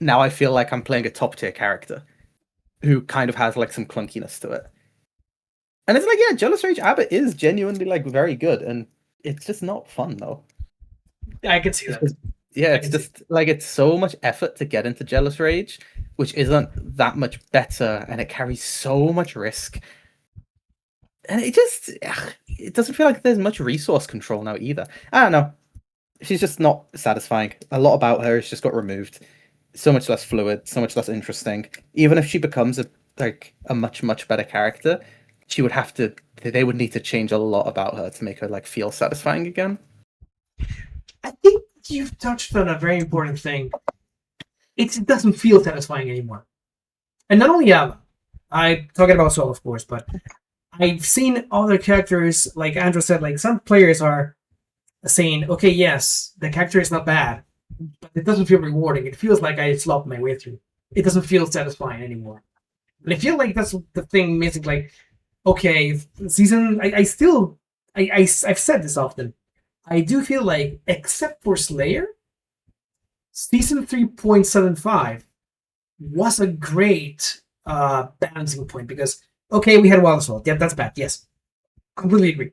Now I feel like I'm playing a top tier character who kind of has like some clunkiness to it. And it's like, yeah, Jealous Rage Abbott is genuinely like very good, and it's just not fun though. I can see that. Yeah, I it's can see just like it's so much effort to get into Jealous Rage, which isn't that much better, and it carries so much risk. And it doesn't feel like there's much resource control now either. I don't know. She's just not satisfying. A lot about her has just got removed. So much less fluid, so much less interesting. Even if she becomes a much better character, she would have to. They would need to change a lot about her to make her like feel satisfying again. I think you've touched on a very important thing. It doesn't feel satisfying anymore. And not only Ava. I'm talking about Soul, of course, but I've seen other characters, like Andrew said, like some players are saying, okay, yes, the character is not bad, but it doesn't feel rewarding. It feels like I slopped my way through. It doesn't feel satisfying anymore. And I feel like that's the thing missing. Like, okay, season, I've said this often. I do feel like, except for Slayer, season 3.75 was a great balancing point because, okay, we had Wild Assault. Yeah, that's bad. Yes. Completely agree.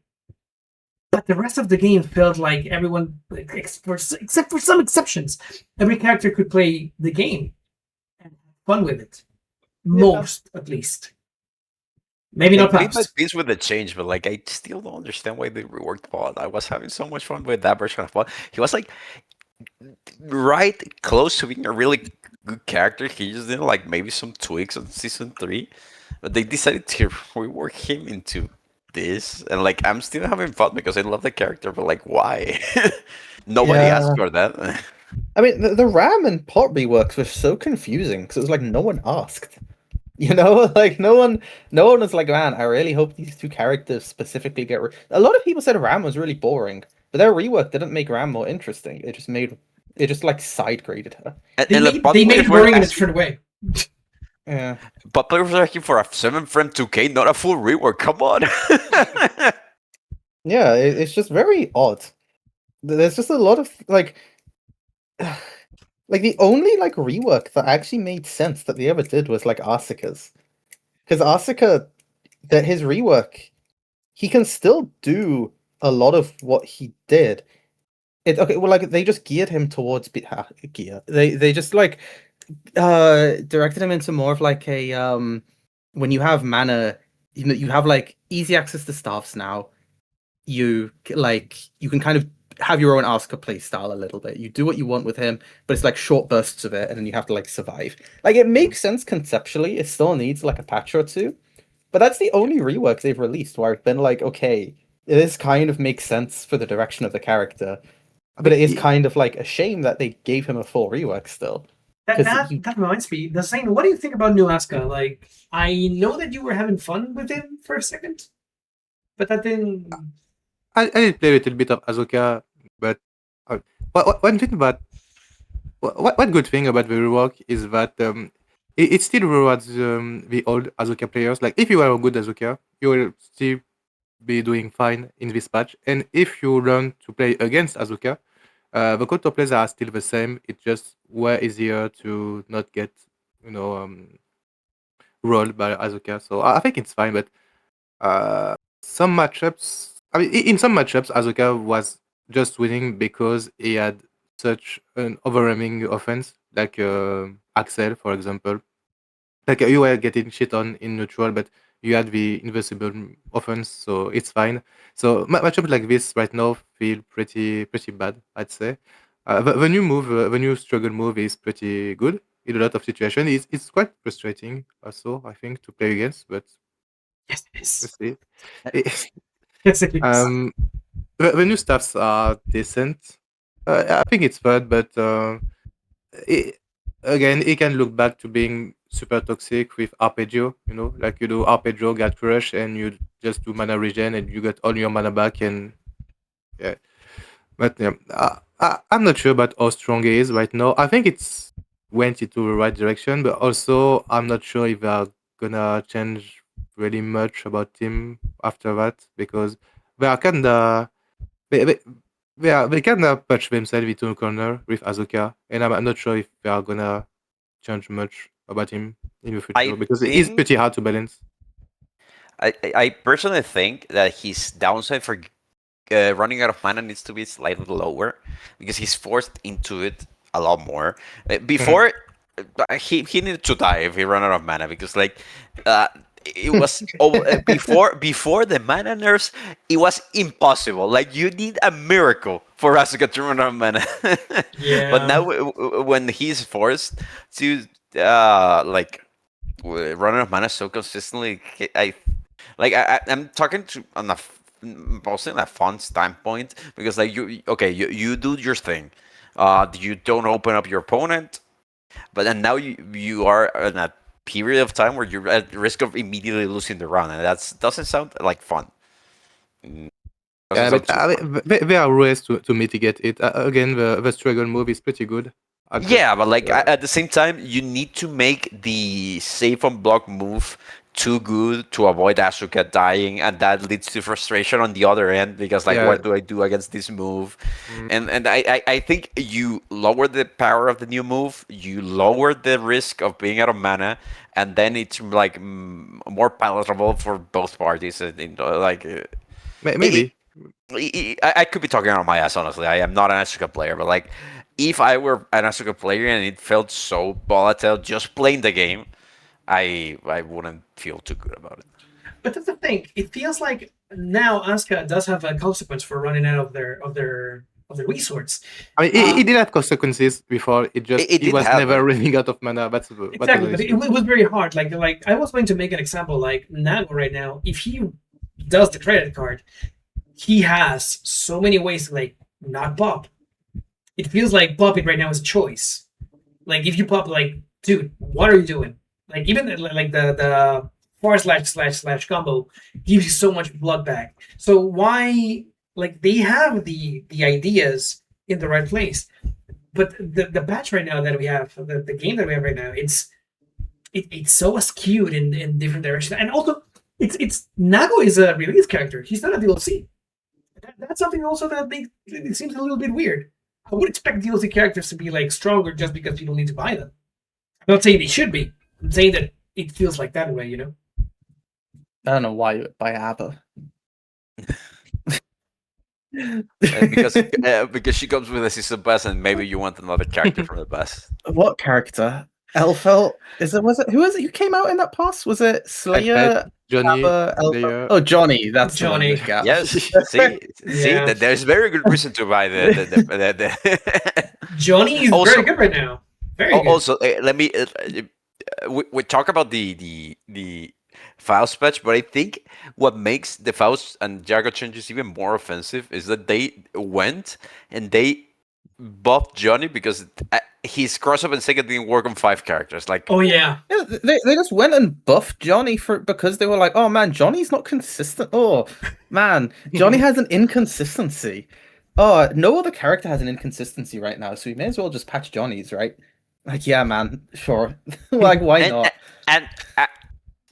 But the rest of the game felt like everyone, except for some exceptions, every character could play the game and have fun with it. Most, at least. Maybe not Bit by fast. piece with the change, but like I still don't understand why they reworked Pod. I was having so much fun with that version of Pod. He was like right close to being a really good character. He just did like maybe some tweaks on season 3, but they decided to rework him into this, and like I'm still having fun because I love the character, but like why? Nobody asked Yeah. for that. I mean, the RAM and plot reworks were so confusing because it was like no one asked. You know, like no one was like, man, I really hope these two characters specifically get. A lot of people said Ram was really boring, but their rework didn't make Ram more interesting. It just like side graded her. And the pod They made players it were boring in a asking, different way. Yeah, pod players were asking for a 7 frame 2K, not a full rework. Come on. yeah, it's just very odd. There's just a lot of like, like the only like rework that actually made sense that they ever did was like Asuka's, because Asuka, that his rework, he can still do a lot of what he did. Okay, well, like they just geared him towards gear. They just like directed him into more of like a when you have mana, you know, you have like easy access to staffs now. You can kind of have your own Asuka play style a little bit. You do what you want with him, but it's like short bursts of it, and then you have to like survive. Like it makes sense conceptually. It still needs like a patch or two, but that's the only rework they've released where I've been like, okay, this kind of makes sense for the direction of the character. But it is kind of like a shame that they gave him a full rework still. That reminds me, the saying, what do you think about New Asuka? Like, I know that you were having fun with him for a second, but that didn't. I did play a little bit of Azuka, but one thing about one good thing about the rework is that it still rewards the old Azuka players. Like if you are a good Azuka, you will still be doing fine in this patch. And if you learn to play against Azuka, the counter plays are still the same. It's just way easier to not get rolled by Azuka. So I think it's fine, but some matchups. I mean, in some matchups, Azuka was just winning because he had such an overwhelming offense, like Axel, for example. Like you were getting shit on in neutral, but you had the invincible offense, so it's fine. So matchups like this right now feel pretty bad, I'd say. The new move, the new struggle move is pretty good in a lot of situations. It's quite frustrating also, I think, to play against, but Yes, it is. let's see. Yes, it is. The new stuffs are decent. I think it's fun, but it, again, it can look back to being super toxic with arpeggio. You know, like you do arpeggio, get crush, and you just do mana regen, and you get all your mana back, and yeah. But yeah, I'm not sure about how strong he is right now. I think it's went into the right direction, but also I'm not sure if they're gonna change really much about him after that because they are kinda they, they kinda patch themselves into a corner with Azuka, and I'm not sure if they are gonna change much about him in the future I because it is think pretty hard to balance. I personally think that his downside for running out of mana needs to be slightly lower because he's forced into it a lot more. Before, he needed to die if he ran out of mana because it was before the mana nerfs, it was impossible. Like you need a miracle for Asuka to run out of mana. Yeah. But now when he's forced to run out of mana so consistently, I'm talking to on a mostly on a fun standpoint because like you do your thing, you don't open up your opponent, but then now you are in a period of time where you're at risk of immediately losing the round, and that doesn't sound like fun. Yeah, but there are ways to mitigate it. Again, the struggle move is pretty good. Yeah, but like at the same time, you need to make the safe on block move too good to avoid Asuka dying, and that leads to frustration on the other end because like, what do I do against this move? And I think you lower the power of the new move, you lower the risk of being out of mana, and then it's like more palatable for both parties. Like maybe. I could be talking out of my ass, honestly. I am not an Asuka player, but like, if I were an Asuka player and it felt so volatile just playing the game, I wouldn't feel too good about it. But that's the thing. It feels like now Asuka does have a consequence for running out of their resource. I mean, it did have consequences before. It was never running out of mana. Exactly, but it was very hard. Like I was going to make an example. Like Nago right now, if he does the credit card, he has so many ways to like not pop. It feels like popping right now is a choice. Like if you pop, like, dude, what are you doing? Like even like the // combo gives you so much blood back. So why, like, they have the ideas in the right place, but the batch right now that we have, the game that we have right now, it's so skewed in different directions, and also it's Nago is a release character. He's not a DLC. That's something also that it seems a little bit weird. I would expect DLC characters to be like stronger just because people need to buy them. I'm not saying they should be. I'm saying that it feels like that way, you know? I don't know why you would buy ABBA. Because she comes with a season pass, and maybe you want another character from the pass. What character? Elfel? Who is it? Who came out in that pass? Was it Slayer? Johnny. Oh, Johnny. That's Johnny. Yes. See, there's very good reason to buy the Johnny is very good right now. Very good. Also, let me. We talk about the Faust patch, but I think what makes the Faust and Jago changes even more offensive is that they went and they buffed Johnny because his crossover and Sega didn't work on 5 characters. Like, oh yeah, they just went and buffed Johnny because they were like, oh man, Johnny's not consistent. Oh man, Johnny has an inconsistency. Oh, no other character has an inconsistency right now, so we may as well just patch Johnny's, right? Like, yeah, man, sure. Like, why not? And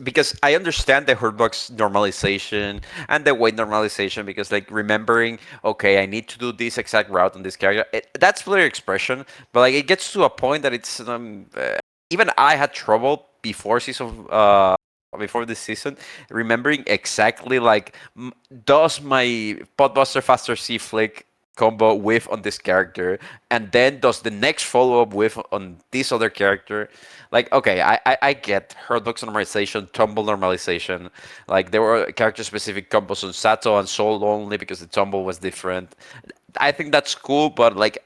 because I understand the hurtbox normalization and the weight normalization, because like remembering, okay, I need to do this exact route on this character, that's player expression, but like it gets to a point that it's even I had trouble before this season remembering exactly like, does my Podbuster Faster C Flick combo whiff on this character, and then does the next follow-up whiff on this other character? Like, okay, I get hurtbox normalization, tumble normalization. Like, there were character-specific combos on Sato and Soul only because the tumble was different. I think that's cool, but like,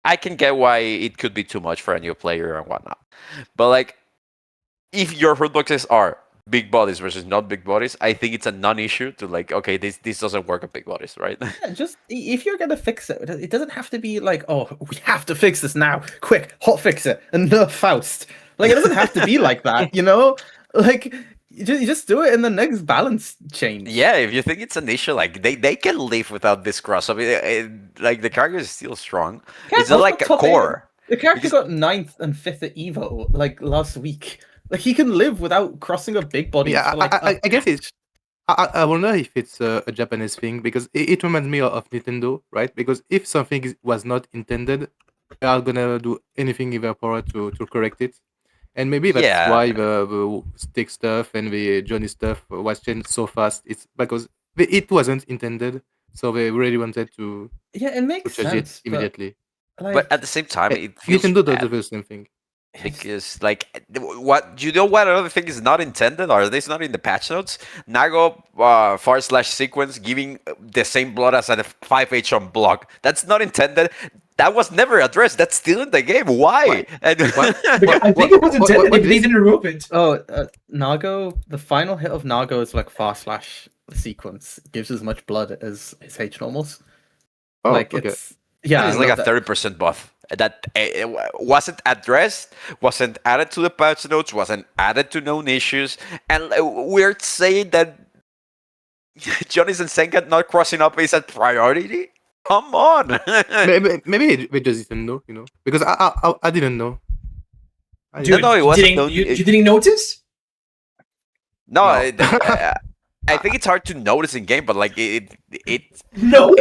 I can get why it could be too much for a new player and whatnot. But like, if your hurtboxes are big bodies versus not big bodies, I think it's a non-issue to like, okay, this doesn't work on big bodies, right? Yeah, just if you're gonna fix it, it doesn't have to be like, oh, we have to fix this now, quick, hot fix it, and nerf Faust. Like, it doesn't have to be like that, you know? Like, you just do it in the next balance change. Yeah, if you think it's an issue, like they can live without this cross. I mean, like the character is still strong. It's not like a core. The character got 9th and 5th at Evo like last week. Like, he can live without crossing a big body. Yeah, for, like, I guess it's. I wonder if it's a Japanese thing, because it reminds me of Nintendo, right? Because if something was not intended, they are gonna do anything in their power to correct it. And maybe that's why the stick stuff and the Johnny stuff was changed so fast. It's because it wasn't intended, so they really wanted to. Yeah, it makes change sense it immediately. But at the same time, it feels Nintendo bad. does the same thing. Because like, what another thing is not intended, or this not in the patch notes? Nago / sequence giving the same blood as a 5H on block. That's not intended. That was never addressed. That's still in the game. Why? I think it was intended. They didn't remove it. Oh, Nago. The final hit of Nago is like / sequence. It gives as much blood as his H normals. Oh, like, okay. it's. Yeah, it's like a 30% buff that wasn't addressed, wasn't added to the patch notes, wasn't added to known issues, and we're saying that Johnny's and Senka not crossing up is a priority. Come on. Maybe we just didn't know, because I didn't know. Dude, no, it wasn't. You didn't notice? No, No. I think it's hard to notice in game, but like it No.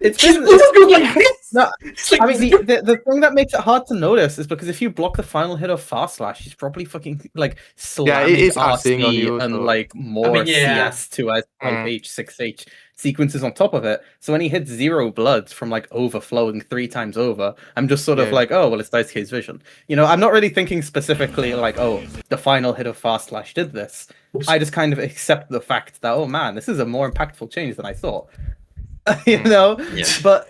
It's Just been, go like this. no, It's like, I mean, the thing that makes it hard to notice is because if you block the final hit of Fast Slash, he's probably fucking like slamming it's RCing on RC you, and so- like more yeah. CS, 2S, 5H, 6H sequences on top of it. So when he hits 0 bloods from like overflowing 3 times over, I'm just sort of Yeah. like, oh well, it's Daisuke's vision. I'm not really thinking specifically like, oh, the final hit of Fast Slash did this. Oops. I just kind of accept the fact that, oh man, this is a more impactful change than I thought. But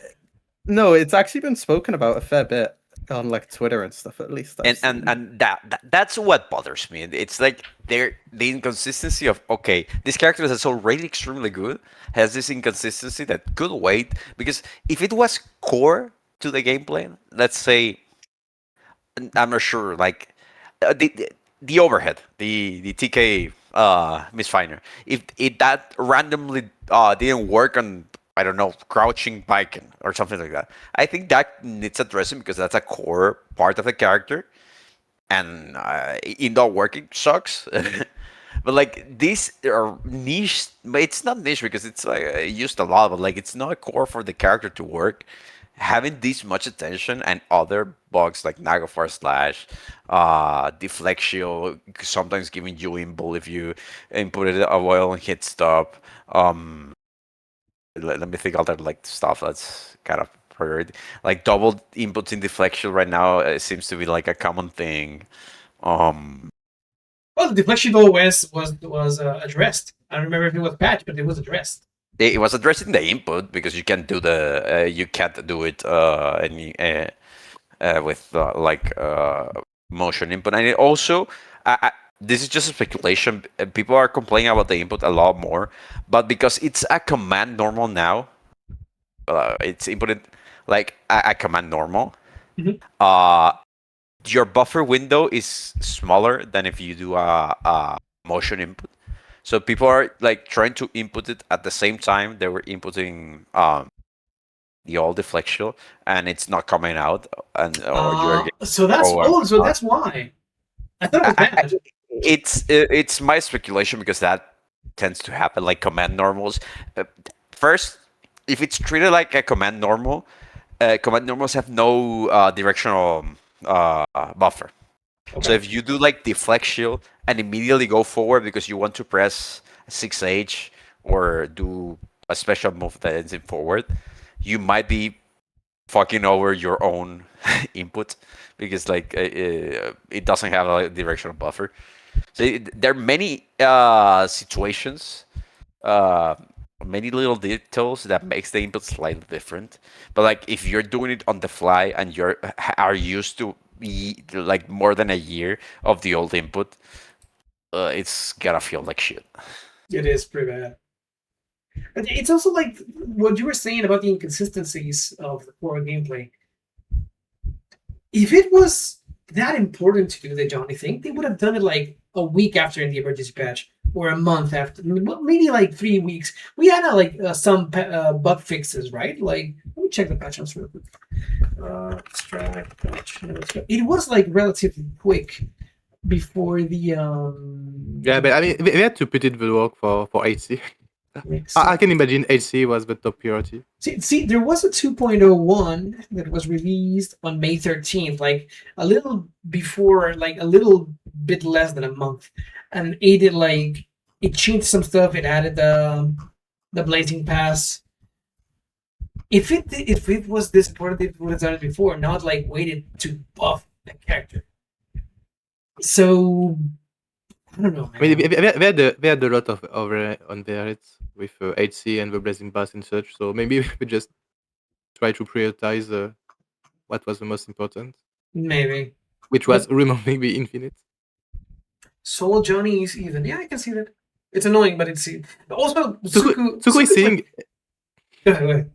no, it's actually been spoken about a fair bit on like Twitter and stuff, at least. and that's what bothers me. It's like the inconsistency of, okay, this character that's already extremely good has this inconsistency that could wait, because if it was core to the gameplay, let's say, I'm not sure, like the overhead, the TK misfire, if that randomly didn't work on, I don't know, crouching biking or something like that, I think that needs addressing, because that's a core part of the character, and in not working sucks. But like these are niche. It's not niche because it's like used a lot, but like it's not a core for the character to work. Having this much attention and other bugs like Nagafar Slash, Deflectio, sometimes giving you input if you inputted a while and hit stop. Let me think other like stuff that's kind of priority. Like double inputs in Deflection right now seems to be like a common thing. Well, the deflection OS was addressed. I don't remember if it was patched, but it was addressed. It was addressing the input, because you can't do you can't do it with motion input, and it also this is just a speculation. People are complaining about the input a lot more, but because it's a command normal now, it's inputted like a command normal. Mhm. Your buffer window is smaller than if you do a motion input. So people are like trying to input it at the same time they were inputting the old deflection, and it's not coming out. And So that's so that's why. I thought it was bad. It's my speculation, because that tends to happen. Like command normals, first, if it's treated like a command normal, command normals have no directional buffer. Okay. So if you do like deflect shield and immediately go forward because you want to press 6H or do a special move that ends in forward, you might be fucking over your own input, because like it doesn't have a directional buffer. So there are many situations, many little details that makes the input slightly different. But like if you're doing it on the fly and are used to like more than a year of the old input, it's gonna feel like shit. It is pretty bad. But it's also like what you were saying about the inconsistencies of the core gameplay. If it was that important to do the Johnny thing, they would have done it like a week after in the emergency patch, or a month after, maybe like 3 weeks. We had some bug fixes, right? Like, let me check the patch notes real quick. Extract patch notes. It was like relatively quick before the Yeah, but I mean, we had to put it the work for HC. I can imagine HC was the top priority. See, there was a 2.01 that was released on May 13th, like a little before, like a little bit less than a month, and it changed some stuff. It added the blazing pass. If it was this important, it would have done it before, not like waited to buff the character. So I don't know, man. I mean, we had a lot of unvariants with HC and the blazing pass and such. So maybe we just try to prioritize what was the most important. Maybe. Which was removing the infinite. Soul Johnny is even. Yeah, I can see that. It's annoying, but it's also Suku is saying. Go ahead.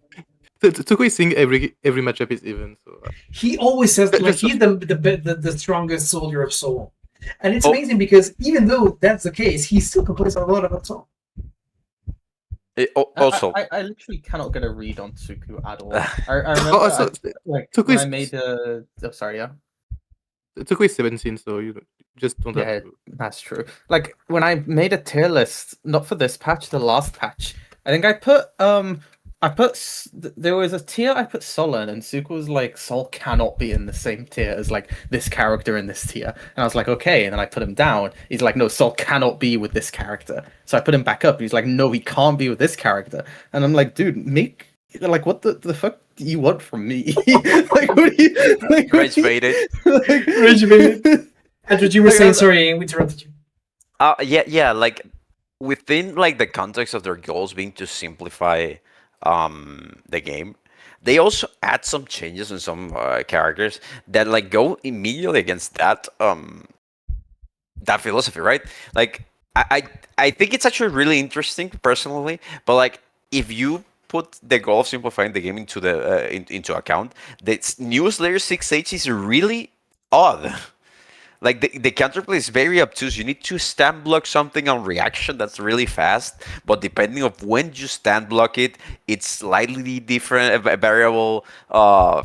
Tukui think every matchup is even. So He always says like just- he's the strongest soldier of Soul, and it's Oh. amazing because even though that's the case, he still complains a lot about Soul. Also, I literally cannot get a read on Tsuku at all. I remember also, like Tsuku when is- I made the sorry, yeah. Tukui is 17, so you just don't Yeah, have to. that's true. Like when I made a tier list, not for this patch, the last patch. I think I put there was a tier I put Sol in, and Suku was like, Sol cannot be in the same tier as like this character in this tier. And I was like, okay, and then I put him down. He's like, no, Sol cannot be with this character. So I put him back up. He's like, no, he can't be with this character. And I'm like, dude, like what the fuck do you want from me? Like what do you like Rage baited. Rage baited. Andrew, you were Like, I saying was- sorry, we interrupted you. Yeah, like within like the context of their goals being to simplify the game, they also add some changes in some characters that like go immediately against that philosophy, right? Like I think it's actually really interesting personally, but like if you put the goal of simplifying the game into the into account, this new Slayer 6H is really odd. Like the counterplay is very obtuse. You need to stand block something on reaction that's really fast, but depending of when you stand block it, it's slightly different. A variable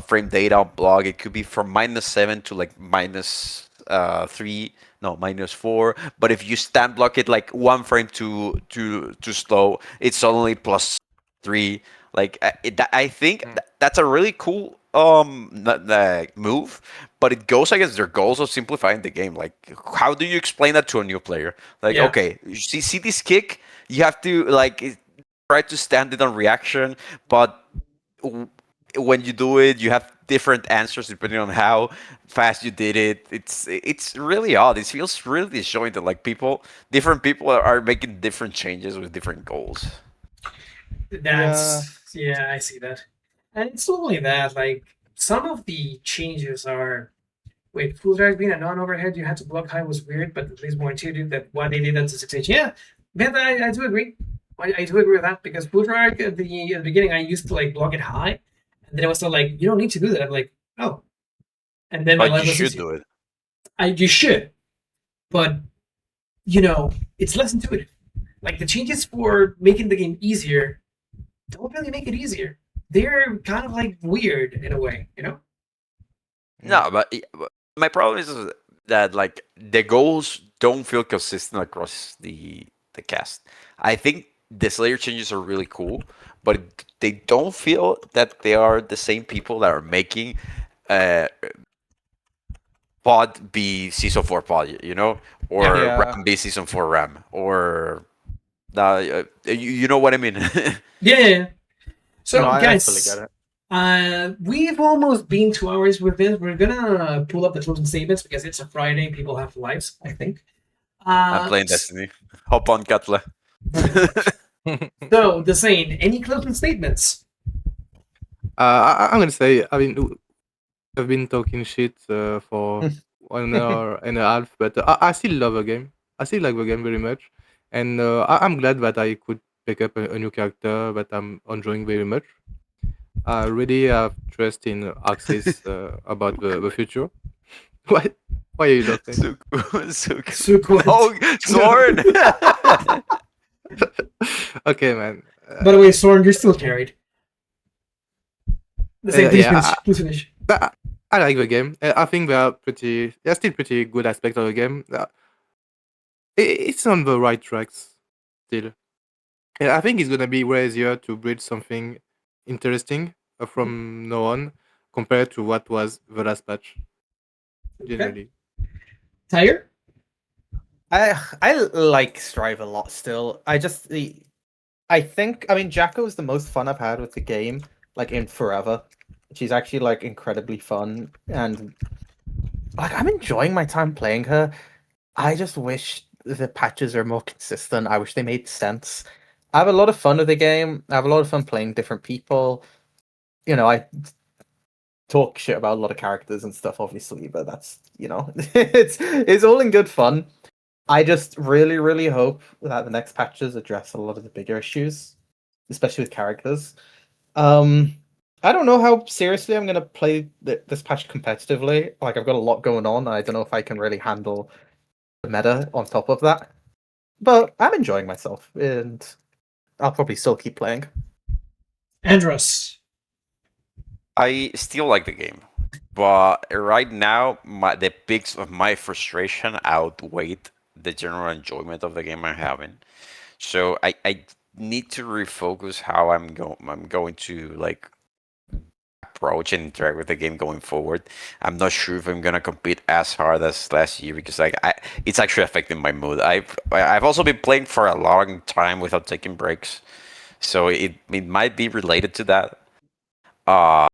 frame data on block. It could be from -7 to like -3, no -4. But if you stand block it like one frame too slow, it's suddenly +3. Like I think that's a really cool move, but it goes against their goals of simplifying the game. Like, how do you explain that to a new player? Like, Yeah. okay, you see this kick, you have to like try to stand it on reaction, but when you do it, you have different answers depending on how fast you did it. It's really odd. It feels really disjointed. Like different people are making different changes with different goals. That's yeah, I see that. And it's not only that, like some of the changes are wait, full drag being a non-overhead, you had to block high was weird, but at least more intuitive that why they did that to 6H. Yeah, man, I do agree. I do agree with that because full drag at the beginning I used to like block it high, and then I was still like, you don't need to do that. I'm like, oh. And then my But life you was should easier. do it. You should, but you know, it's less intuitive. Like the changes for making the game easier don't really make it easier. They're kind of like weird in a way, you know? No, but my problem is that like the goals don't feel consistent across the cast. I think the Slayer changes are really cool, but they don't feel that they are the same people that are making Pod be Season 4 Pod, you know? Or Yeah. Ram be Season 4 Ram. Or you know what I mean? Yeah. So, No, I guys, fully get it. we've almost been 2 hours with this. We're gonna pull up the closing statements because it's a Friday. People have lives, I think. I'm playing Destiny. Hop on, Katla. So, Dasane, any closing statements? I'm gonna say, I mean, I've been talking shit for 1 hour and a half, but I still love the game. I still like the game very much, and I'm glad that I could pick up a new character that I'm enjoying very much. I really have trust in Axis about the future. What? Why are you laughing? Suku. Oh, Sword! Okay, man. By the way, Soren, you're still carried. Dasane, please yeah, finish. Please finish. But I like the game. I think there are still pretty good aspects of the game. It's on the right tracks still. And I think it's gonna be way easier to build something interesting from now on compared to what was the last patch. Generally. Tiger? I like Strive a lot still. I think Jacko is the most fun I've had with the game, like in forever. She's actually like incredibly fun, and like I'm enjoying my time playing her. I just wish the patches are more consistent. I wish they made sense. I have a lot of fun with the game. I have a lot of fun playing different people. You know, I talk shit about a lot of characters and stuff, obviously, but that's it's all in good fun. I just really, really hope that the next patches address a lot of the bigger issues, especially with characters. I don't know how seriously I'm gonna play this patch competitively. Like, I've got a lot going on. I don't know if I can really handle the meta on top of that. But I'm enjoying myself, and I'll probably still keep playing. Andros. I still like the game, but right now, the peaks of my frustration outweigh the general enjoyment of the game I'm having. So I need to refocus how I'm going to like approach and interact with the game going forward. I'm not sure if I'm gonna compete as hard as last year because it's actually affecting my mood. I've also been playing for a long time without taking breaks, so it might be related to that. Uh,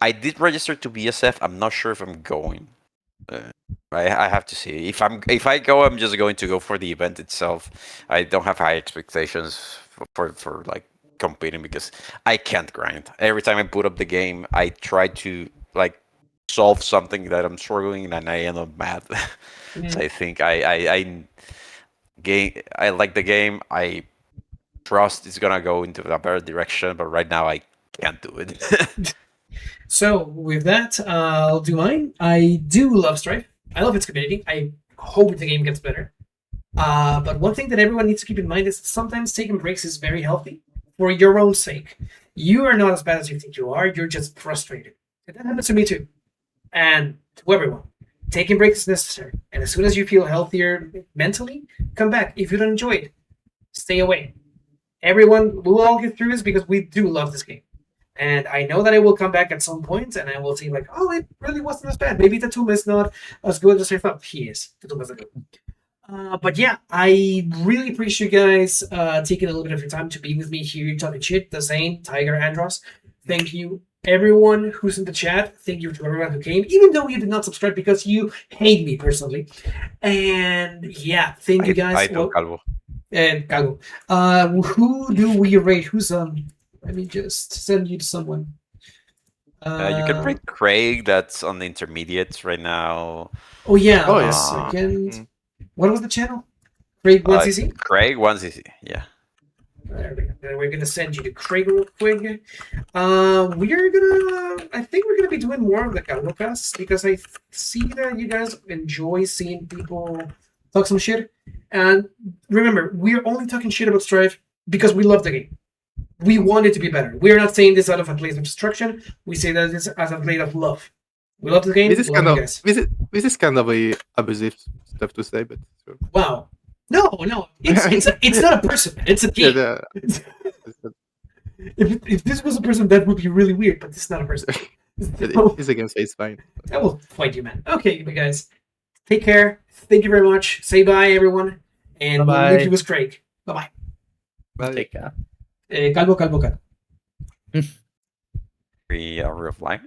I did register to BSF. I'm not sure if I'm going. I have to see if I go. I'm just going to go for the event itself. I don't have high expectations for like competing because I can't grind. Every time I put up the game, I try to like solve something that I'm struggling and I end up mad. So I think I like the game. I trust it's gonna go into a better direction, but right now I can't do it. So with that, I'll do mine. I do love Strife. I love its community. I hope the game gets better. But one thing that everyone needs to keep in mind is sometimes taking breaks is very healthy for your own sake. You are not as bad as you think you are. You're just frustrated. And that happens to me too. And to everyone. Taking breaks is necessary. And as soon as you feel healthier mentally, come back. If you don't enjoy it, stay away. Everyone, we'll all get through this because we do love this game. And I know that I will come back at some point and I will say, like, oh, it really wasn't as bad. Maybe Tatum is not as good as I thought. He is. Tatum is a good. But yeah, I really appreciate you guys taking a little bit of your time to be with me here talking shit. Dasane, Tiger, Andros. Thank you, everyone who's in the chat. Thank you to everyone who came, even though you did not subscribe because you hate me personally. And yeah, thank you guys. I do, Calvo. And Calvo. Who do we rate? Who's Let me just send you to someone. You can rate Craig. That's on the intermediates right now. Oh yeah. Oh, yeah. Second. What was the channel? Craig 1cc? Craig 1cc, yeah. There we go. We're gonna send you to Craig real quick. I think we're gonna be doing more of the Calvocast because I see that you guys enjoy seeing people talk some shit. And remember, we're only talking shit about Strife because we love the game. We want it to be better. We are not saying this out of a place of destruction. We say that this as a place of love. We love the game. This is kind of a abusive stuff to say, but sure. Wow. No. It's not a person. It's a game. Yeah, If this was a person, that would be really weird. But this is not a person. it's a game, so it's fine. I will fight you, man. Okay, you guys. Take care. Thank you very much. Say bye, everyone. And we'll leave you with Craig. Bye. Bye. Take care. Calvo. We are offline.